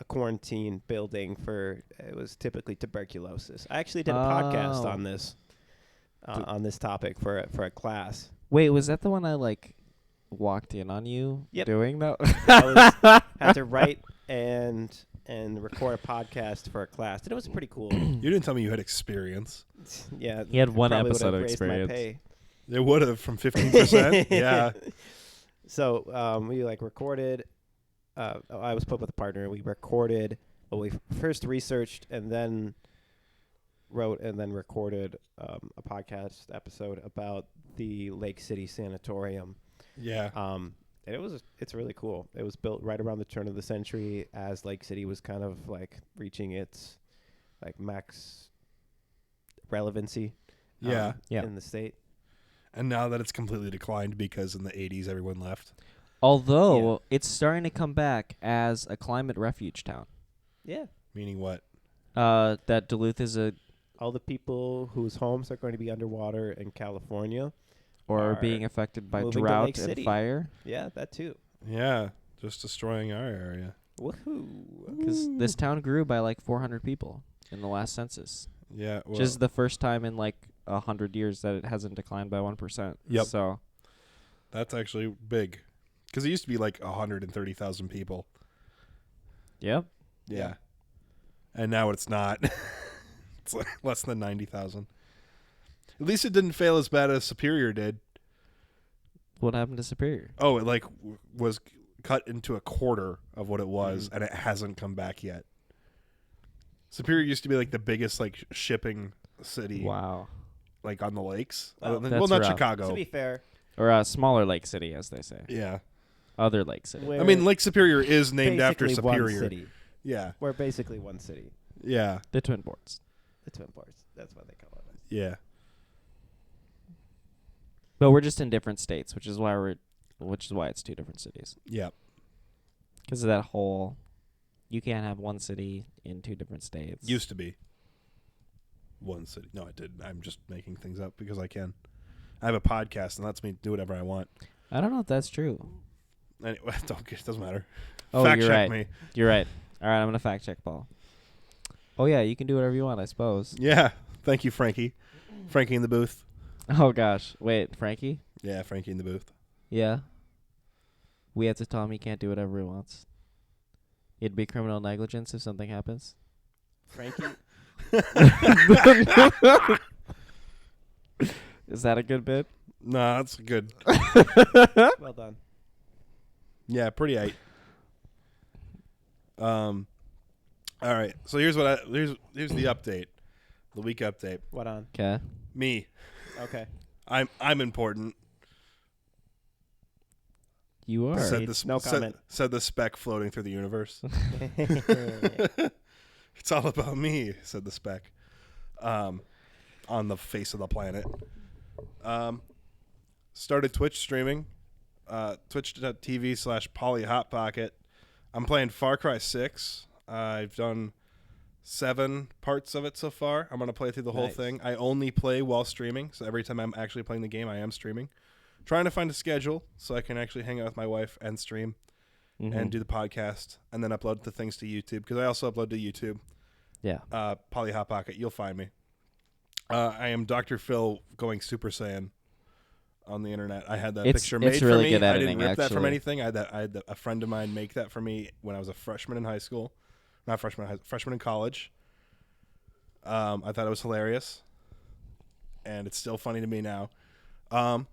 quarantine building for, it was typically tuberculosis. I actually did a podcast Oh. on this topic for a class. Wait, was that the one I like walked in on you Yep. doing that? Had to write and record a podcast for a class. And it was pretty cool. You didn't tell me you had experience. Yeah. He had one probably would've episode of raised my experience. pay. It would have from 15%. Yeah. So we like recorded. I was put with a partner. We recorded. Well, we first researched and then wrote and then recorded a podcast episode about the Lake City Sanatorium. Yeah. And it's really cool. It was built right around the turn of the century as Lake City was kind of like reaching its like max relevancy. Yeah. Yeah. In the state. And now that it's completely declined because in the 80s everyone left. Although it's starting to come back as a climate refuge town. Yeah. Meaning what? That Duluth is All the people whose homes are going to be underwater in California or are being affected by moving to drought Lake and City. fire. Yeah, that too. Yeah. Just destroying our area. Woohoo. Because this town grew by like 400 people in the last census. Yeah. Well, Which is the first time in like 100 years that it hasn't declined by 1%. Yep. So that's actually big. Because it used to be like 130,000 people. yep. Yeah. And now it's not. It's like less than 90,000. At least it didn't fail as bad as Superior did. What happened to Superior? Oh, it like was cut into a quarter of what it was, and it hasn't come back yet. Superior used to be like the biggest like shipping city, Wow. like on the lakes. Well, that's not rough. Chicago. To be fair, Or a smaller lake city, as they say. Yeah, Other lake city. we're I mean Lake Superior is named after basically one Superior. city. Yeah, We're basically one city. yeah, The Twin Ports. The Twin Ports. That's what they call it. yeah. But we're just in different states, which is why it's two different cities. Yeah. Because of that whole, you can't have one city in two different states. Used to be one city. No, I didn't. I'm just making things up because I can. I have a podcast and lets me do whatever I want. I don't know if that's true. Anyway, it doesn't matter. Oh, Fact you're check right. me. You're right. All right, I'm gonna fact check Paul. Oh yeah, you can do whatever you want, I suppose. Yeah. Thank you, Frankie. Frankie in the booth. Oh gosh, wait, Frankie? Yeah, Frankie in the booth. Yeah. We have to tell him he can't do whatever he wants. It'd be criminal negligence if something happens. Frankie. Is that a good bit? Nah, that's good. Well done. Yeah, pretty eight. All right. So here's the update. The week update. What on? Okay. Me. Okay. I'm important. You are. Said Proceed. the No comment. Said the speck floating through the universe. It's all about me, said the speck. On the face of the planet. Started Twitch streaming. Twitch.tv/PollyHotPocket. I'm playing Far Cry 6. I've done 7 parts of it so far. I'm going to play through the whole Nice. thing. I only play while streaming, so every time I'm actually playing the game, I am streaming. Trying to find a schedule so I can actually hang out with my wife and stream and do the podcast and then upload the things to YouTube, because I also upload to YouTube. Yeah. Polly Hot Pocket, you'll find me. I am Dr. Phil going Super Saiyan on the internet. I had that picture made for really me. good I editing, didn't rip that from actually. anything. I had a friend of mine make that for me when I was a freshman in high school. Not freshman, freshman in college. I thought it was hilarious, and it's still funny to me now. So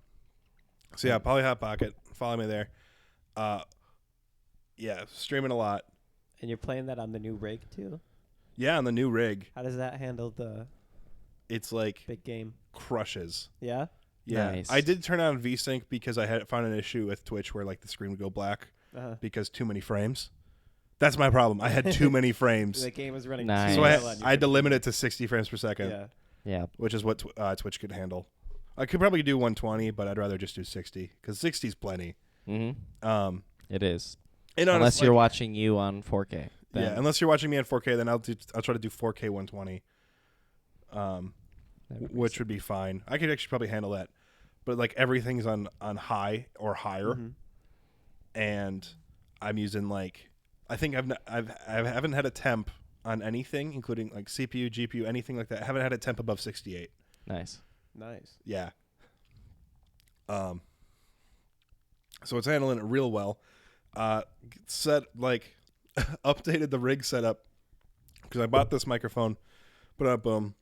yeah, Polly Hot Pocket, follow me there. Yeah, streaming a lot. And you're playing that on the new rig too? Yeah, on the new rig, How does that handle the it's like big game? crushes. Yeah? Yeah, Nice. I did turn on VSync because I had found an issue with Twitch where like the screen would go black Uh-huh. because too many frames. That's my problem. I had too many frames, The game was running Nice. too so well on your I had to computer. limit it to 60 frames per second, Yeah. Yeah. which is what Twitch could handle. I could probably do 120, but I'd rather just do 60 because 60 is plenty. Mm-hmm. It is. And Unless honestly, you're watching you on 4K. yeah, unless you're watching me in 4K, then I'll try to do 4K 120. which would be fine. I could actually probably handle that. But like everything's on high or higher, and I'm using like I think I haven't had a temp on anything, including like CPU, GPU, anything like that. I haven't had a temp above 68. Nice. Yeah. So it's handling it real well. Set like updated the rig setup because I bought this microphone, put up. I'm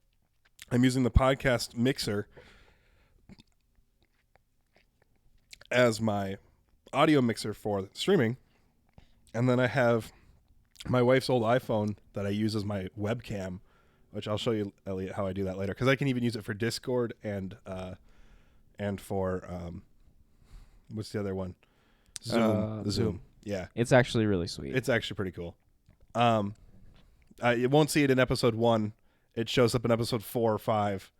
using the podcast mixer as my audio mixer for streaming, and then I have my wife's old iPhone that I use as my webcam, which I'll show you, Elliot, how I do that later, because I can even use it for Discord and for what's the other one? Zoom. Yeah, It's actually really sweet. it's actually pretty cool. You won't see it in episode 1. It shows up in episode 4 or 5,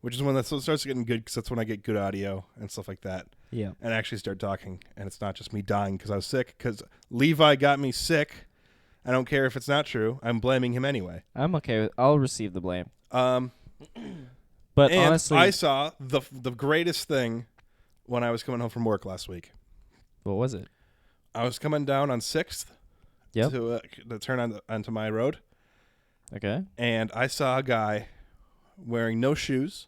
which is when that starts getting good, because that's when I get good audio and stuff like that. Yeah. And actually start talking, and it's not just me dying because I was sick, because Levi got me sick. I don't care if it's not true. I'm blaming him anyway. I'm okay with I'll receive the blame. But But honestly, I saw the greatest thing when I was coming home from work last week. what was it? I was coming down on 6th Yep. to turn onto my road, Okay. and I saw a guy wearing no shoes,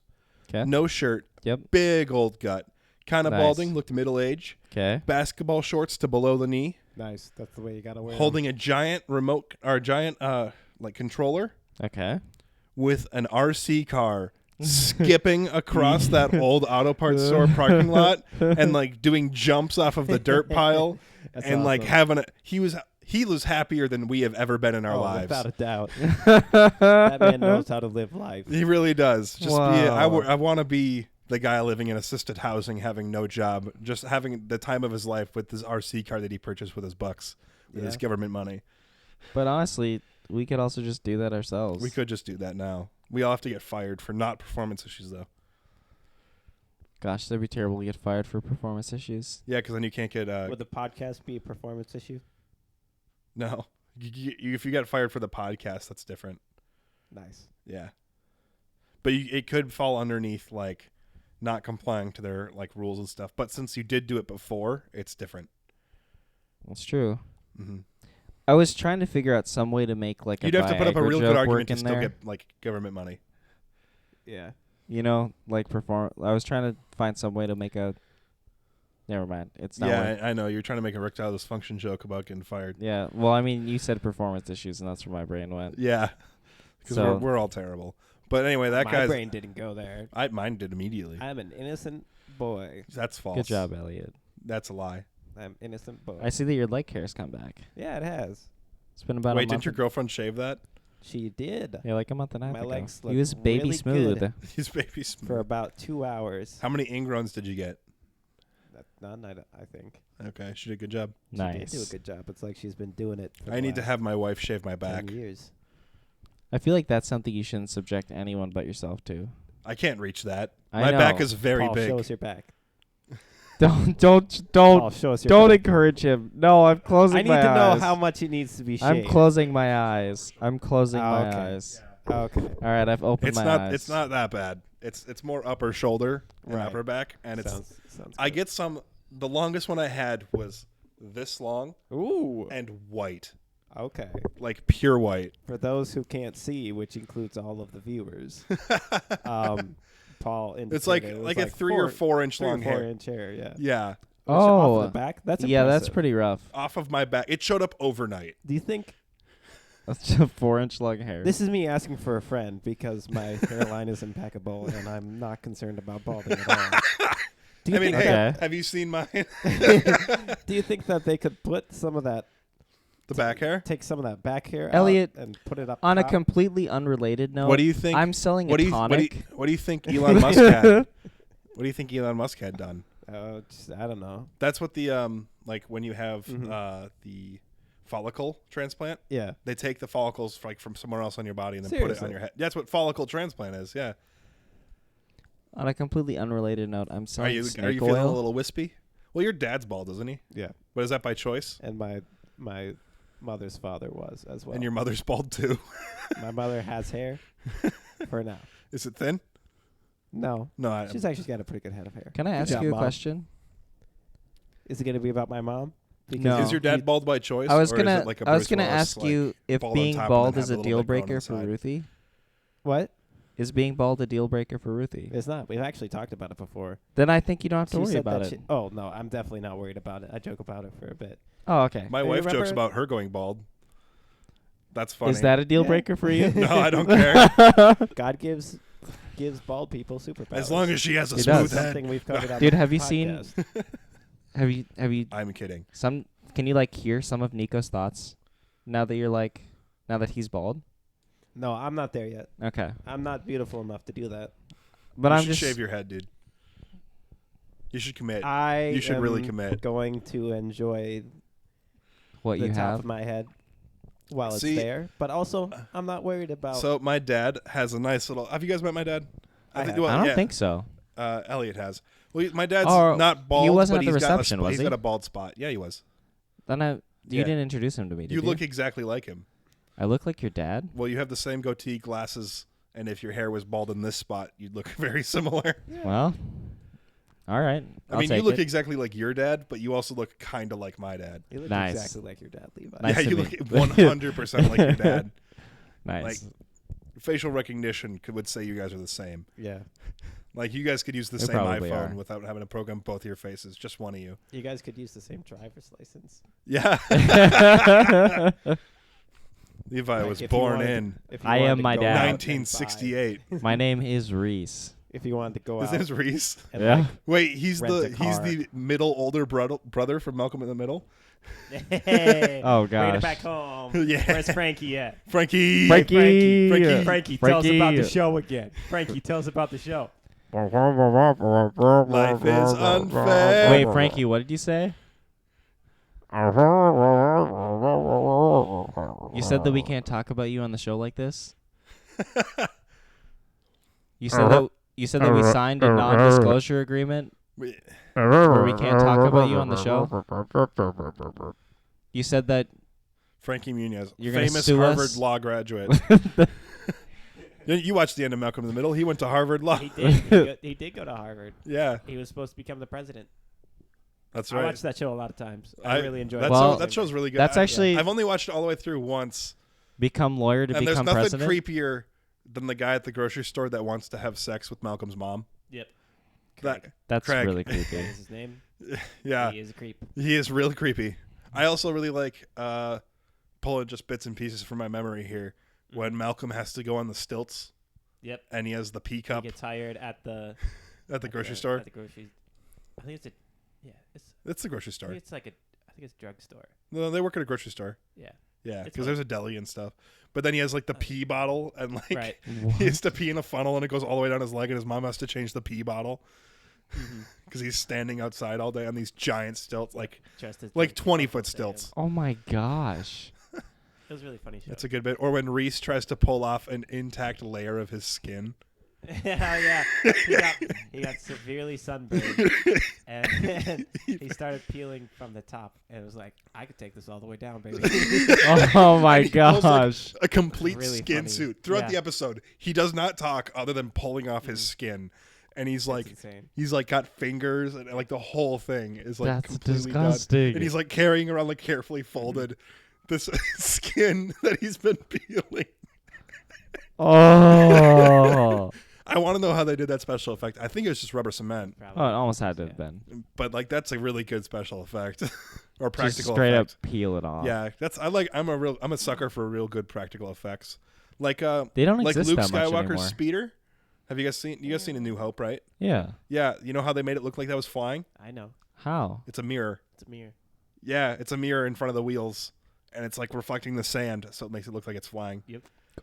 Okay. no shirt, Yep. big old gut, kind of Nice. balding, looked middle age, Okay. basketball shorts to below the knee, Nice. That's the way you gotta wear 'em. holding a giant remote or giant like controller Okay. with an RC car skipping across that old auto parts store parking lot and like doing jumps off of the dirt pile That's and like awesome. having he was happier than we have ever been in our Oh, lives. without a doubt. That man knows how to live life. He really does. Just Wow. I want to be the guy living in assisted housing, having no job, just having the time of his life with this RC car that he purchased with his bucks, with his Yeah. government money. But honestly, we could also just do that ourselves. We could just do that now. We all have to get fired for not performance issues, though. Gosh, that'd be terrible to get fired for performance issues. Yeah, because then you can't get Would the podcast be a performance issue? no. If you get fired for the podcast, that's different. Nice. Yeah, but it could fall underneath like not complying to their like rules and stuff. But since you did do it before, it's different. That's true. Mm-hmm. I was trying to figure out some way to make like You'd a have to put up a Viagra real joke good work argument to in still there. get like government money. Yeah. You know, like perform. I was trying to find some way to make a. Never mind. It's not. Yeah, I know. You're trying to make a erectile dysfunction joke about getting fired. Yeah. Well, I mean, you said performance issues, and that's where my brain went. Yeah, because So- we're all terrible. But anyway, that My guy's. brain didn't go there. Mine did immediately. I'm an innocent boy. That's false. Good job, Elliot. That's a lie. I'm innocent boy. I see that your leg hair's come back. Yeah, it has. It's been about a Wait, month. did your girlfriend shave that? She did Yeah, like a month and a half My ago. legs He look was baby really smooth. good. His baby smooth. for about 2 hours. How many ingrowns did you get? None, I think. Okay, she did a good job. She Nice. did do a good job. It's like she's been doing it for I the need to last have my wife shave my 10 back. years. I feel like that's something you shouldn't subject anyone but yourself to. I can't reach that. I My know. back is very Paul, big. show us your back. Don't Paul, show us your don't back. encourage him. No, I'm closing I need my to know eyes. how much it needs to be I'm shaved. closing my eyes. I'm closing Ah, my okay. eyes. Okay. All right, I've opened It's my not. eyes. It's not that bad. It's more upper shoulder and Right. upper back, and Sounds I good. get some. The longest one I had was this long Ooh. and white, Okay. like pure white. For those who can't see, which includes all of the viewers, Paul indicated It's like it was like a 3 or 4 inch 3 or long 4 hair. inch hair. Yeah. Yeah, Oh, Off the back. That's yeah, that's impressive. pretty rough. off of my back. It showed up overnight. Do you think That's just 4-inch long hair. this is me asking for a friend because my hairline is impeccable and I'm not concerned about balding at all? Do you I mean, think hey, Okay. have you seen mine? Do you think that they could put some of that, The back hair. take some of that back hair Elliot, out and put it up On a top? completely unrelated note, What do you think? I'm selling What a do you tonic. what do you think Elon Musk had? What do you think Elon Musk had done? I don't know. That's what the like when you have Mhm. the follicle transplant, Yeah. they take the follicles from somewhere else on your body and then put it on Seriously? your head. That's what follicle transplant is. Yeah. On a completely unrelated note, I'm Are selling you snake feeling oil. a little wispy? Well, your dad's bald, isn't he? Yeah. But is that by choice? And my mother's father was as well. And your mother's bald too. My mother has hair for now. Is it thin? No. No, She's actually got a pretty good head of hair. Can I Good ask job, you a Mom. question? Is it going to be about my mom? No. is your dad bald by choice? I was or is gonna it like a I was Bruce gonna Willis, ask like, you if bald on being top and bald then is have a a deal little bit grown on breaker the for side? Ruthie. What? Is being bald a deal breaker for Ruthie? It's not. We've actually talked about it before. Then I think you don't have to She worry said about that it. oh, no. I'm definitely not worried about it. I joke about it for a bit. Oh, okay. My Hey, wife jokes remember- about her going bald. That's funny. Is that a deal Yeah. breaker for you? No, I don't care. God gives bald people superpowers. As long as she has a He smooth does. head. Something we've covered on Dude, the have you seen- podcast. have you I'm kidding. can you like hear some of Nico's thoughts now that he's bald? No, I'm not there yet. Okay. I'm not beautiful enough to do that. But You I'm should just shave your head, dude. You should commit. You should really commit. Going to enjoy what the you top have. of my head while See, it's there, but also I'm not worried about. So my dad has a nice little. Have you guys met my dad? I have. well, I don't yeah, think so. Elliot has. Well, my dad's Oh, not bald. he wasn't but at the he's got a reception, was he's he? got a bald spot. Yeah, he was. Then you Yeah. didn't introduce him to me, did You you? look exactly like him. I look like your dad? Well, you have the same goatee, glasses, and if your hair was bald in this spot, you'd look very similar. Well, all right. I mean, you take look it. exactly like your dad, but you also look kind of like my dad. You look Nice. exactly like your dad, Levi. Nice yeah, to you meet- look 100% like your dad. Nice. Like, facial recognition would say you guys are the same. Yeah. Like, you guys could use the We same probably iPhone are. without having to program both your faces. Just one of you. You guys could use the same driver's license. Yeah. Levi Like, was if you born wanted to- in if you I wanted am to my go dad. out and 1968. My name is Reese. buy- If you wanted to go His out name's Reese. and Yeah. like, Wait, he's Rent a he's car. the middle older brother from Malcolm in the Middle. Hey, Oh, bring gosh. it back home. Yeah. Where's Frankie at? Frankie. Frankie. Frankie. Frankie, tell us about the show again. Frankie, tell us about the show. Life is unfair. Wait, Frankie, what did you say? You said that we can't talk about you on the show like this? You said that we signed a non-disclosure agreement Wait, where we can't talk about you on the show? You said that Frankie Muniz, You're gonna famous sue Harvard us? law graduate. You watched the end of Malcolm in the Middle. He went to Harvard Law. He did. He did go to Harvard. Yeah, He was supposed to become the president. that's I right. watched that show a lot of times. I really enjoyed that it. Well, that show's really good. that's I- actually I've only watched it all the way through once, become lawyer to and there's become nothing president. creepier than the guy at the grocery store that wants to have sex with Malcolm's mom. Yep. That That's Craig. really What creepy. is his name? yeah, He is a creep. he is really creepy. I also really like pulling just bits and pieces from my memory here when Malcolm has to go on the stilts Yep. and he has the pea He cup gets hired at the at the grocery store. At the grocery. I think it's a. Yeah. It's the grocery I store. think it's like a. I think it's a drugstore. No, they work at a grocery store. Yeah. Yeah, It's because fine. there's a deli and stuff. But then he has like the pee bottle and like Right. he has to pee in a funnel and it goes all the way down his leg and his mom has to change the pee bottle Mm-hmm. because he's standing outside all day on these giant stilts, like Just as like the- 20-foot the- stilts. Oh my gosh. It was a really funny show. That's a good bit. Or when Reese tries to pull off an intact layer of his skin. yeah. He got severely sunburned, and he started peeling from the top, and it was like, I could take this all the way down, baby. Oh my And he pulls, like, gosh. a complete Really skin funny. suit. Throughout Yeah. the episode, he does not talk other than pulling off his Mhm. skin. And he's It's like, insane. he's like got fingers and like the whole thing is like That's completely done. disgusting. And he's like carrying around like carefully folded this skin that he's been peeling. Oh. I want to know how they did that special effect. I think it was just rubber cement, Probably. Oh, it almost had to have Yeah. been. but like that's a really good special effect or Just practical straight effect. up peel it off. Yeah, I'm a sucker for real good practical effects. Like They don't like exist Luke that much Skywalker's anymore. speeder. Have you guys seen A New Hope, right? Yeah. Yeah, you know how they made it look like that was flying? I know. How? It's a mirror. It's a mirror. Yeah, it's a mirror in front of the wheels and it's like reflecting the sand so it makes it look like it's flying.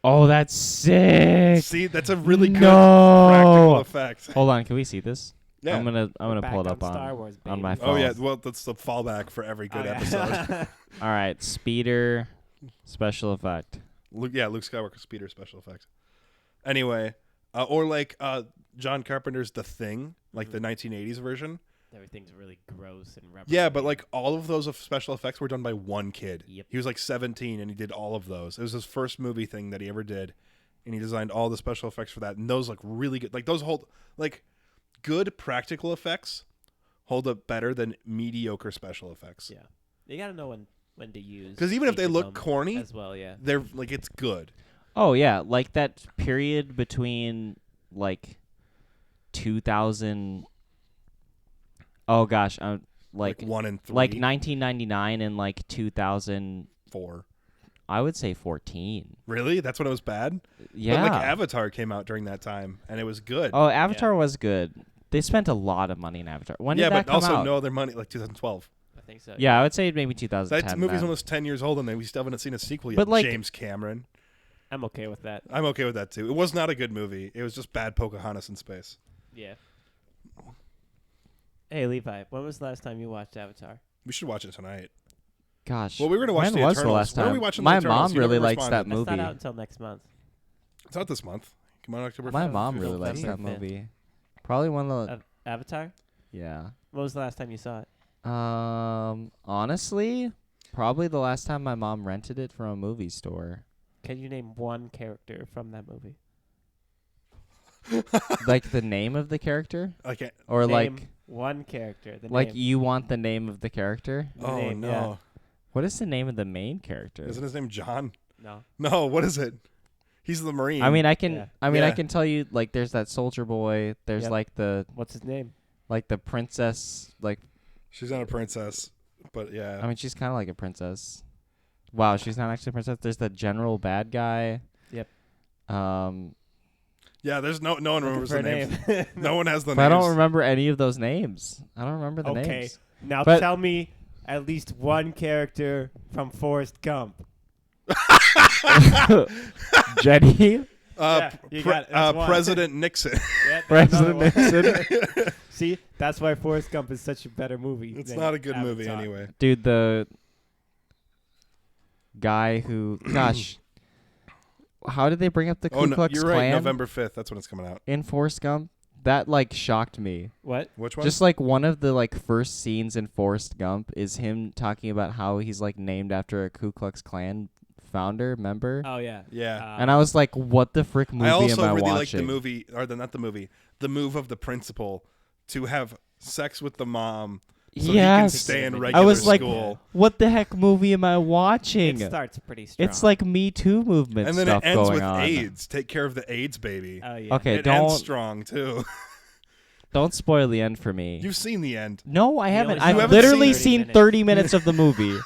Oh, that's sick. See, that's a really good No. practical effect. Hold on, can we see this? Yeah. I'm gonna Back pull it on up Star Wars, on baby. my Oh phone. yeah, well that's the fallback for every good Oh, yeah. episode. All right, speeder special effect. Luke Skywalker speeder special effect. Anyway, or like John Carpenter's The Thing, like the 1980s version. Everything's really gross and rubbery. Yeah, but like all of those special effects were done by one kid. Yep. He was like 17 and he did all of those. It was his first movie thing that he ever did, and he designed all the special effects for that, and those look really good. Like those hold like good practical effects hold up better than mediocre special effects. Yeah, you gotta know when to use. Because even if each they of look them corny, as well, yeah. they're like it's good. Oh yeah, like that period between like 2000. Oh gosh, Like 1 and 3, like 1999 and like 2000. 4. I would say 14. Really? That's when it was bad? Yeah. But like Avatar came out during that time, and it was good. Oh, Avatar was good. They spent a lot of money in Avatar. When did yeah, that but come also out? no other money. Like 2012. I think so. Yeah, I would say maybe 2010. That movie's then. almost 10 years old, and we still haven't seen a sequel yet. But, like- James Cameron. I'm okay with that. I'm okay with that too. It was not a good movie. It was just bad Pocahontas in space. Yeah. Hey Levi, when was the last time you watched Avatar? We should watch it tonight. Gosh. Well, we were gonna watch when The was Eternals. the last When are time? we watching The My Eternals? mom You really never likes that responded. That's not movie. out until next month. It's out this month. Come on, October. My 5th. mom really November likes that 5th. movie. Probably one of the. Avatar? Yeah. When was the last time you saw it? Honestly, probably the last time my mom rented it from a movie store. Can you name one character from that movie? Like the name of the character, I can't. or Name like one character. The like name. you want the name of the character? The Oh name, no! yeah. What is the name of the main character? Isn't his name John? No. No. What is it? He's the Marine. I mean, I can. Yeah. I mean, I Yeah. can tell you. Like, there's that soldier boy. There's Yep. like the What's his name? princess. Like, she's not a princess, but yeah. I mean, she's kind of like a princess. Wow, she's not actually a princess. There's the general bad guy. Yep. Yeah, there's no one Looking remembers for the a names. name. No one has the But I names. don't remember any of those names. I don't remember the Okay. names. Now But- tell me at least one character from Forrest Gump. Jenny. Yeah, you got it. That's one. President Nixon. Yeah, there's another President one. Nixon. See, that's why Forrest Gump is such a better movie. It's than not a good movie Avatar. anyway. Dude, the guy who, gosh, how did they bring up the Ku Oh, no, Klux you're Klan right. November 5th. That's when it's coming out. in Forrest Gump? That like shocked me. What? Which one? Just like one of the like first scenes in Forrest Gump is him talking about how he's like named after a Ku Klux Klan founder member. Oh yeah. Yeah. And I was like, what the frick movie I also am I really watching? like the movie, or not the movie, the move of the principal to have sex with the mom so he can Yes. stay in I regular was like, school. what the heck movie am I watching? It starts pretty strong. It's like Me Too movement And then stuff it ends going with on. AIDS. Take care of the AIDS baby. Oh yeah. Okay, It ends don't strong too. don't spoil the end for me. You've seen the end. No, I You haven't. only I've saw literally 30 seen minutes. 30 minutes of the movie.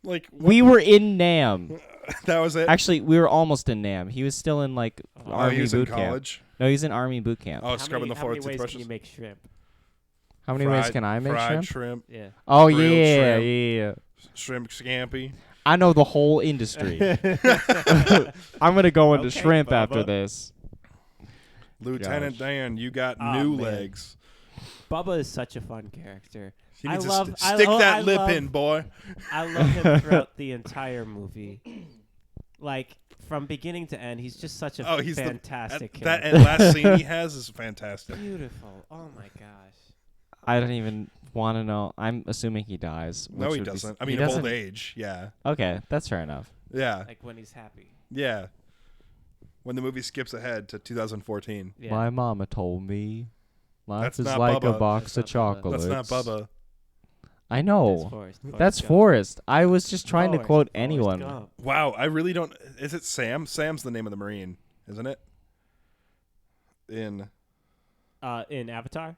Like We were in Nam. that was it. Actually, we were almost in Nam. He was still in like Oh, Army he was boot in camp. college. No, he's in Army boot camp. Oh, How scrubbing many, the floor how with many ways toothbrushes. can you make shrimp? How many ways can I make fried shrimp? Yeah. Oh grilled yeah, shrimp. yeah. Shrimp scampi. I know the whole industry. I'm gonna go into Okay, shrimp Bubba. after this. Lieutenant Gosh. Dan, you got Aw, new man. legs. Bubba is such a fun character. You I need to love- I- stick oh, that I lip love- in, boy. I love him throughout the entire movie. Like from beginning to end, he's just such a Oh, he's fantastic that character. last scene he has is fantastic. Beautiful. Oh my gosh. I don't even want to know. I'm assuming he dies. No, which he would be doesn't. I he mean, of old doesn't? age. Yeah. Okay, that's fair enough. Yeah. Like when he's happy. Yeah. When the movie skips ahead to 2014. Yeah. My mama told me life That's is not like a Bubba. box of That's not Bubba. chocolates. That's not Bubba. I That's know. Forrest. That's Gump. Forrest. I was just trying to Forrest. quote Forrest anyone. Gump. Wow, I really don't. Is it Sam? Sam's the name of the Marine, isn't it? In In Avatar,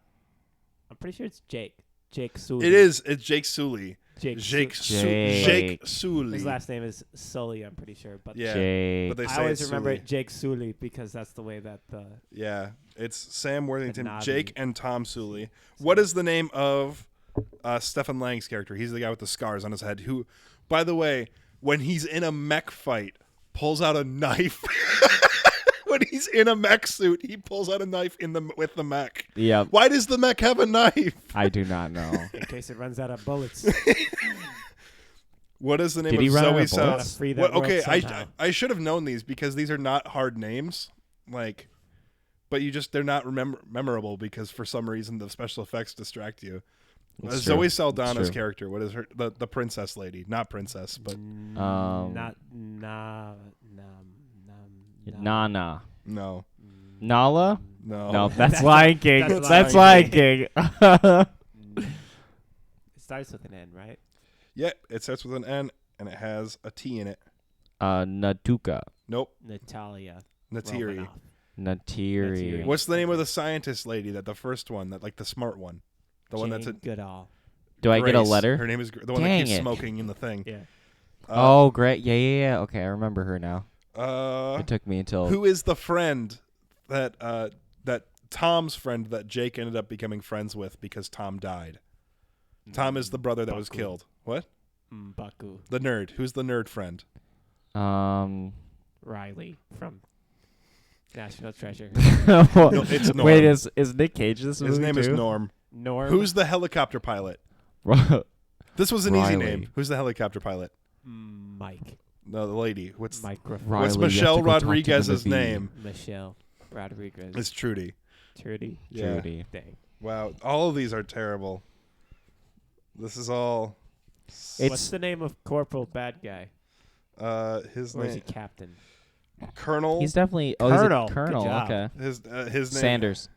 I'm pretty sure it's Jake. Jake Sully. it is. It's Jake Sully. Jake. Jake Jake. Sully. His last name is Sully. I'm pretty sure, but Yeah. Jake. But they I say always it's remember Sully. it Jake Sully because that's the way that the Yeah, it's Sam Worthington, Navi. Jake, and Tom Sully. What is the name of Stephen Lang's character? He's the guy with the scars on his head. Who, by the way, when he's in a mech fight, pulls out a knife. When he's in a mech suit, he pulls out a knife with the mech. Yep. Why does the mech have a knife? I do not know. in case it runs out of bullets. What is the name Did of he run out Zoe of Sal- bullets? Free that What- world okay, somehow. I should have known these because these are not hard names, like, but they're not memorable because for some reason the special effects distract you. It's Zoe true. Saldana's It's true. character. What is her the princess lady? Not princess, but Not Nana. No. Nala? No. No, that's Lion King. That's That's Lion Lion King. It starts with an N, right? Yeah, it starts with an N and it has a T in it. Natuka. Nope. Natalia. Natiri. Romanoff. Natiri. What's the name of the scientist lady? The first one, that like the smart one, the one that's Jane Goodall. Do I get a Grace. letter? Her name is the one Dang that keeps it. smoking in the thing. Yeah. Oh, great. Yeah. Okay, I remember her now. It took me until. Who is the friend that Tom's friend that Jake ended up becoming friends with because Tom died? Tom is the brother that was Baku. killed. What? Baku. The nerd. Who's the nerd friend? Riley from National Treasure. No, it's Norm. Wait, is Nick Cage this movie His name is too? Norm. Norm. Who's the helicopter pilot? This was an easy Riley. name. Who's the helicopter pilot? Mike. No, the lady. What's Mike Griffin. Riley, what's you have to Michelle go talk to Rodriguez's Timothy. name? Michelle Rodriguez. It's Trudy. Trudy. Yeah. Judy. Dang. Wow, all of these are terrible. This is all. What's the name of Corporal Bad Guy? His Or is he name Captain? Colonel. He's definitely Colonel. He's a Colonel. Good job. Okay. his name. Sanders.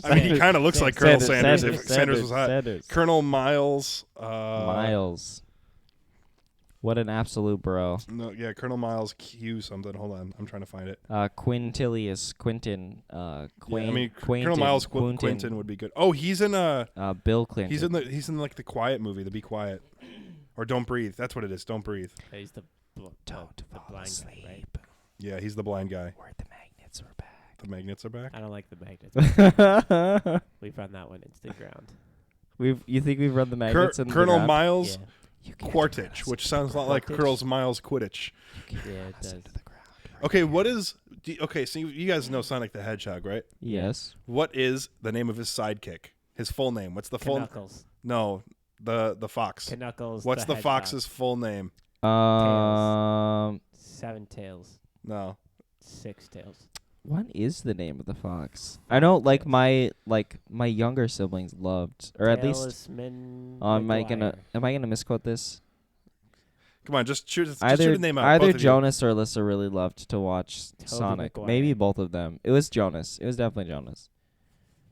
I mean, he kind of looks like Colonel Sanders if Sanders was hot. Sanders. Colonel Miles. Miles. What an absolute bro. No, yeah, Colonel Miles Q something. Hold on, I'm trying to find it. Quintilius. Quinton. Yeah, Quain, I mean, Quainton, Colonel Miles Quinton, Quinton would be good. Oh, he's in Bill Clinton. he's in like the Quiet movie, the Be Quiet, or Don't Breathe. That's what it is. Don't Breathe. He's the Don't fall blind asleep. guy, right? Yeah, he's the blind guy. Where the magnets are back. The magnets are back. I don't like the magnets. We've run that one into the ground. You think we've run the magnets in the Colonel ground? Miles Yeah. You can't Quartich, run us which into sounds the a lot like Quartich? Colonel Miles Quidditch. You can't Yeah, run it us does. into the ground. Okay, what is? Okay, so you guys know Sonic the Hedgehog, right? Yes. What is the name of his sidekick? His full name? What's the full? Knuckles. No, the fox. Knuckles. What's the hedgehog. fox's full name? 7 tails. No. 6 tails. what is the name of the fox? I know, like my younger siblings loved, or at least. Talisman Am I McGuire. gonna misquote this? Come on, just shoot Either a name out. either both of you. Jonas or Alyssa really loved to watch Toby Sonic. Maguire. Maybe both of them. It was Jonas. It was definitely Jonas.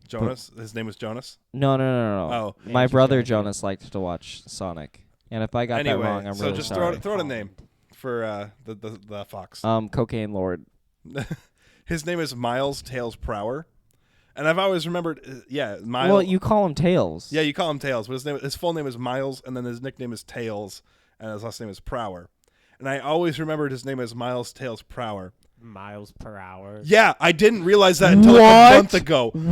Jonas. His name was Jonas. No. Oh. My Andrew brother Garfield. Jonas liked to watch Sonic, and if I got Anyway, that wrong, I'm so really just sorry. throw out a name for the fox. Cocaine Lord. His name is Miles Tails Prower, and I've always remembered. Miles. Well, you call him Tails. Yeah, you call him Tails, but his full name is Miles, and then his nickname is Tails, and his last name is Prower. And I always remembered his name as Miles Tails Prower. miles per hour. Yeah, I didn't realize that until like What? a month ago. 1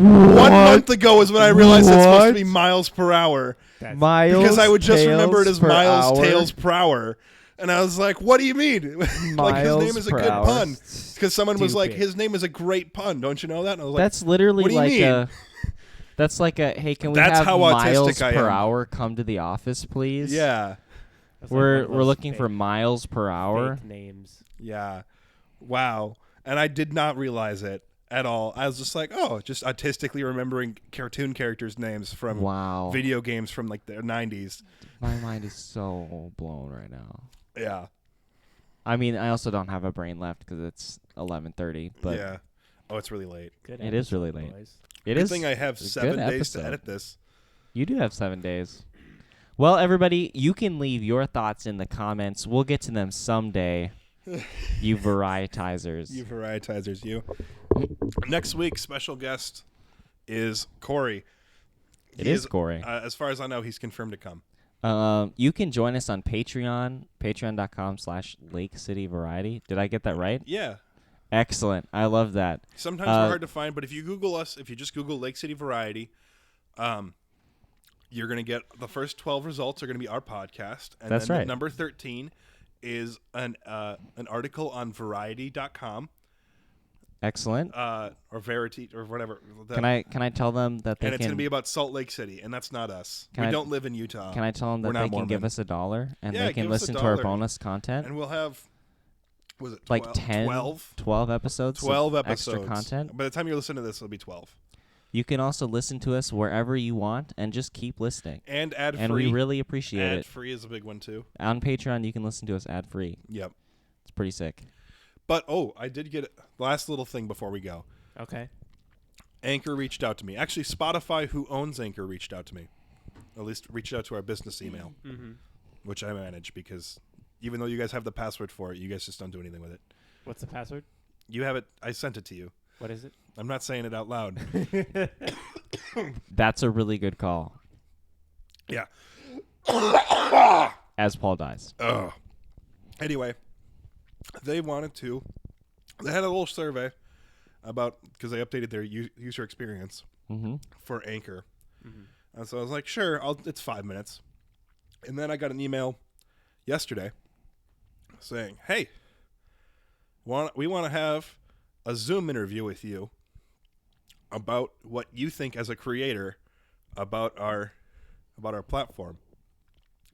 month ago is when I realized it's supposed to What? be miles per hour. That's Miles. Because I would just remember it Tails as per Miles hour. Tails Prower. And I was like, what do you mean? Like, his Miles name is a per good hour. pun. Because someone was like, Stupid. his name is a great pun. Don't you know that? And I was like, That's literally what do you like mean? a. That's like a. Hey, can we That's have how miles autistic I per am. hour come to the office, please? yeah. that's like one We're of we're those looking for fake- miles per hour. fake names. Yeah. Wow. And I did not realize it at all. I was just like, oh, just artistically remembering cartoon characters' names from Wow. video games from like the 90s. My mind is so blown right now. Yeah. I mean, I also don't have a brain left because it's 11:30. But yeah. Oh, it's really late. Good It is really episode, late. boys. it Good is. thing I have a good 7 days episode. to edit this. You do have 7 days. Well, everybody, you can leave your thoughts in the comments. We'll get to them someday. You varietizers. You varietizers, you. Next week, special guest is Corey. It He is Corey. As far as I know, he's confirmed to come. You can join us on Patreon, patreon.com/Lake City Variety. Did I get that right? Yeah. Excellent. I love that. Sometimes we're hard to find, but if you Google us, if you just Google Lake City Variety, you're going to get the first 12 results are going to be our podcast. And That's then right. Number 13 is an article on variety.com Excellent. or Verity or whatever. Can I tell them that they And it's going can? to be about Salt Lake City, and that's not us. Can We I- don't live in Utah. Can I tell them we're that not they can give Mormon. us $1 and Yeah, they can give us listen to our $1. bonus content? And we'll have, was it 12, Like 10, 12? 12 episodes. 12 of episodes. Extra content. By the time you listen to this, it'll be 12. You can also listen to us wherever you want and just keep listening. And ad-free. And we really appreciate ad it. free is a big one, too. On Patreon, you can listen to us ad free. Yep. It's pretty sick. But I did get last little thing before we go. Okay. Anchor reached out to me. Actually, Spotify, who owns Anchor, reached out to me. At least reached out to our business email, which I manage because even though you guys have the password for it, you guys just don't do anything with it. What's the password? You have it. I sent it to you. What is it? I'm not saying it out loud. That's a really good call. Yeah. As Paul dies. Anyway, they had a little survey about, because they updated their user experience for Anchor. And so I was like, sure, it's 5 minutes. And then I got an email yesterday saying, hey, we want to have a Zoom interview with you about what you think as a creator about our platform.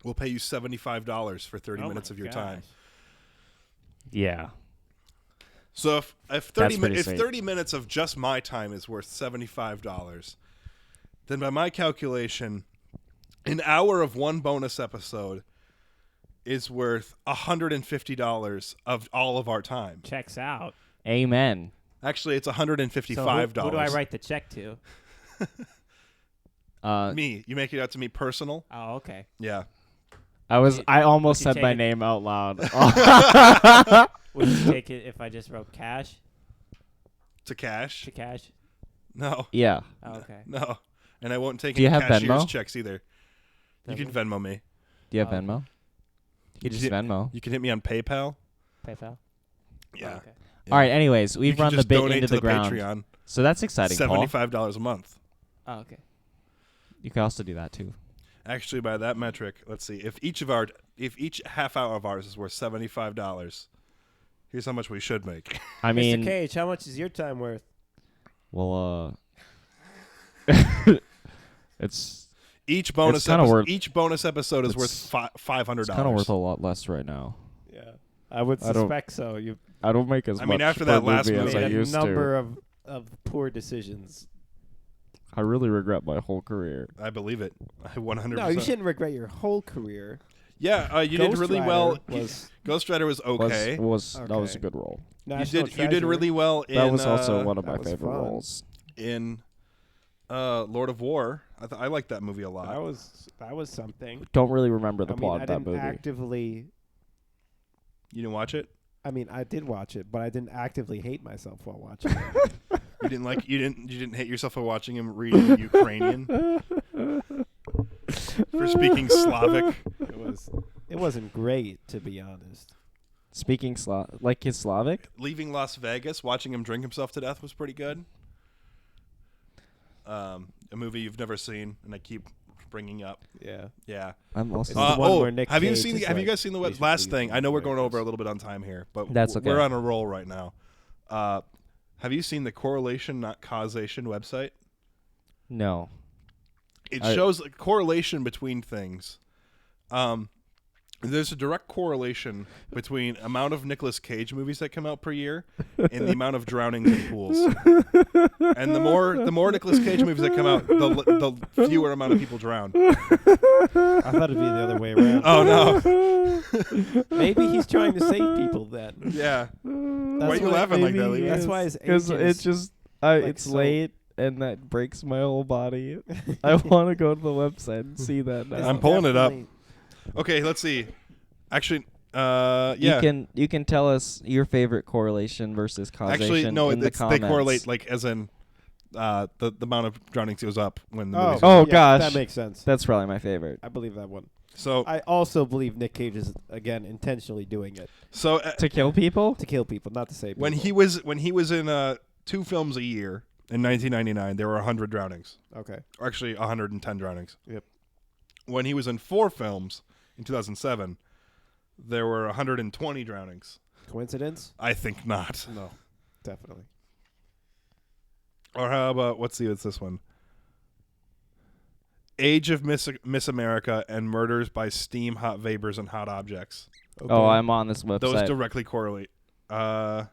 We'll pay you $75 for 30 minutes of your time. Yeah. So if That's 30 pretty if sweet. 30 minutes of just my time is worth $75, then by my calculation, an hour of one bonus episode is worth $150 of all of our time. Checks out. Amen. Actually, it's $155. So who do I write the check to? Me. You make it out to me personal? Oh, okay. Yeah. I almost would you said my take it? name out loud. Would you take it if I just wrote cash To cash? to cash? No. Yeah. Oh, okay. No. And I won't take Do you any have cashier's Venmo? checks either. You can Venmo? Venmo me. Do you have Oh. Venmo? You You just can- Venmo. You can hit me on PayPal. PayPal? Yeah. Oh, okay. Yeah. All right. Anyways, You we've can run the just bit donate into to the ground. Patreon. So that's exciting, Paul. $75 a month. Oh, okay. You can also do that too. Actually, by that metric, let's see. If each half hour of ours is worth $75, here's how much we should make. I mean, Mr. Cage, how much is your time worth? well, it's Each bonus kinda episode, worth- each bonus episode is worth it's- $500. it's kind of worth a lot less right now. Yeah, I would I don't- suspect so. You I don't make as I much. mean, after per that last movie as movie- I made a used number to. of poor decisions. I really regret my whole career. I believe it. I 100%. No, you shouldn't regret your whole career. Yeah, you did Ghost really Rider well. Was Ghost Rider was okay. That was a Okay. good role. You National did Treasure. really well in That was also one of that my was favorite fun. roles. in Lord of War. I liked that movie a lot. That was something. Don't really remember the I mean, plot I of that didn't movie. actively. You didn't watch it? I mean, I did watch it, but I didn't actively hate myself while watching it. You didn't hate yourself for watching him reading Ukrainian for speaking Slavic. It wasn't great, to be honest. Speaking like his Slavic. Leaving Las Vegas, watching him drink himself to death was pretty good. A movie you've never seen, and I keep bringing up. Yeah. Yeah. I'm also. It's the one where Nick have you Cage seen? is Have you like, guys seen the "Please last leave thing? I know we're going Vegas." over a little bit on time here, but That's okay. we're on a roll right now. Have you seen the correlation, not causation website? No. It I- shows a correlation between things. There's a direct correlation between amount of Nicolas Cage movies that come out per year and the amount of drownings in pools. And the more Nicolas Cage movies that come out, the fewer amount of people drown. I thought it'd be the other way around. Oh no! Maybe he's trying to save people then. Yeah. Why are you why- laughing like maybe that, he Levi? That's is. why his Because agent it's is just like it's so- late and that breaks my whole body. I want to go to the website and see that now. It's I'm pulling it up. definitely- Okay, let's see. Actually, yeah. You can tell us your favorite correlation versus causation. Actually, no. in the They comments. correlate like as in the amount of drownings goes up when the Oh, movies. Oh, yeah, gosh. that makes sense. That's probably my favorite. I believe that one. So I also believe Nick Cage is again intentionally doing it To kill people? to kill people, not to save people. when he was in 2 films a year in 1999, there were 100 drownings. Okay. Or actually 110 drownings. Yep. When he was in 4 films in 2007, there were 120 drownings. Coincidence? I think not. No, definitely. Or how about what's this one? Age of Miss America and murders by steam, hot vapors, and hot objects. Okay. Oh, I'm on this Those website. directly correlate. Number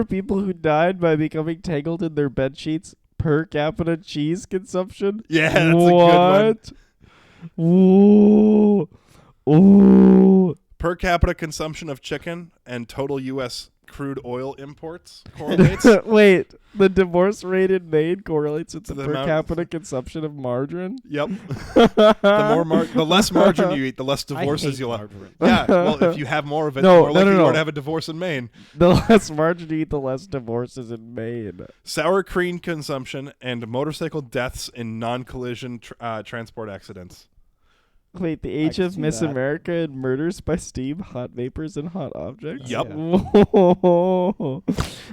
of people who died by becoming tangled in their bed sheets per capita cheese consumption. Yeah, that's a good one. What? Ooh. Ooh. Per capita consumption of chicken and total U.S. crude oil imports correlates. Wait, the divorce rate in Maine correlates with To the the per amount- capita consumption of margarine? Yep. The less margarine you eat, the less I divorces hate you'll have. margarine. Yeah, well, if you have more of it, No, the more no, likely no, you are no. to have a divorce in Maine. The less margarine you eat, the less divorces in Maine. Sour cream consumption and motorcycle deaths in non-collision transport accidents. Wait, the age can of see Miss that. America and murders by steam, hot vapors, and hot objects? Yup. Whoa.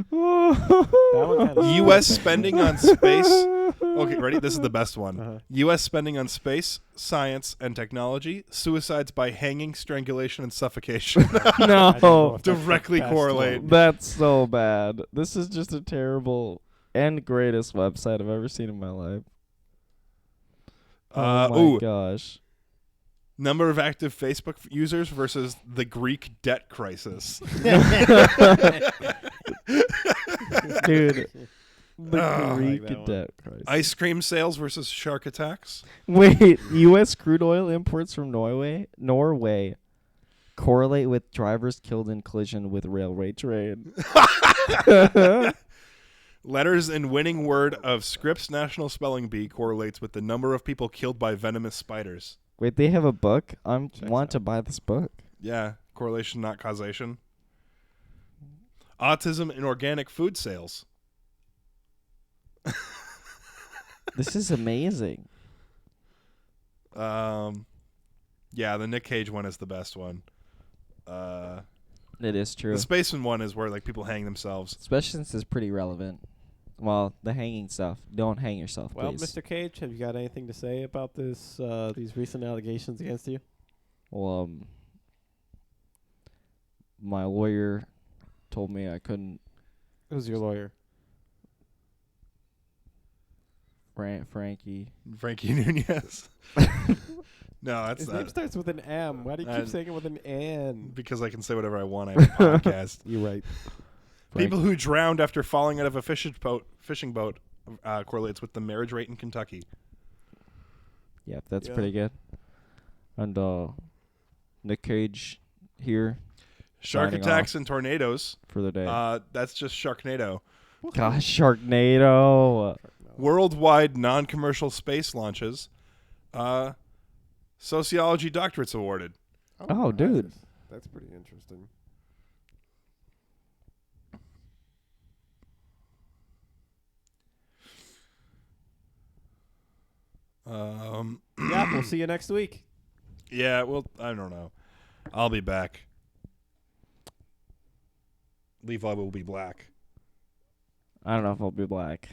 one kinda- U.S. spending on space. Okay, ready? This is the best one. Uh-huh. U.S. spending on space, science, and technology. Suicides by hanging, strangulation, and suffocation. I don't know No. if that's the Directly best correlate. one. That's so bad. This is just a terrible and greatest website I've ever seen in my life. Oh my ooh, gosh. number of active Facebook users versus the Greek debt crisis. Dude. The Oh, I Greek like that one. debt crisis. Ice cream sales versus shark attacks. Wait, U.S. crude oil imports from Norway correlate with drivers killed in collision with railway train. Letters in winning word of Scripps National Spelling Bee correlates with the number of people killed by venomous spiders. Wait, they have a book? I Checks want out. to buy this book. Yeah, correlation, not causation. Autism in organic food sales. This is amazing. Yeah, the Nick Cage one is the best one. It is true. The spaceman one is where like people hang themselves. Especially since it's pretty relevant. Well, the hanging stuff. Don't hang yourself, Well, please. Mr. Cage, have you got anything to say about this? These recent allegations against you? Well, my lawyer told me I couldn't. Who's your lawyer? Frankie. Frankie Nunez. No, that's His not name starts with an M. Why do you keep saying it with an N? because I can say whatever I want. I have a podcast. You're right. People who drowned after falling out of a fishing boat correlates with the marriage rate in Kentucky. Yep, that's Yeah. pretty good. And Nick Cage here Shark Signing attacks and tornadoes. for the day. That's just Sharknado. Gosh, Sharknado. Worldwide non-commercial space launches. Sociology doctorates awarded. Oh, dude. That's pretty interesting. Yeah, we'll see you next week. Yeah, well, I don't know. I'll be back. Levi will be black. I don't know if I'll be black.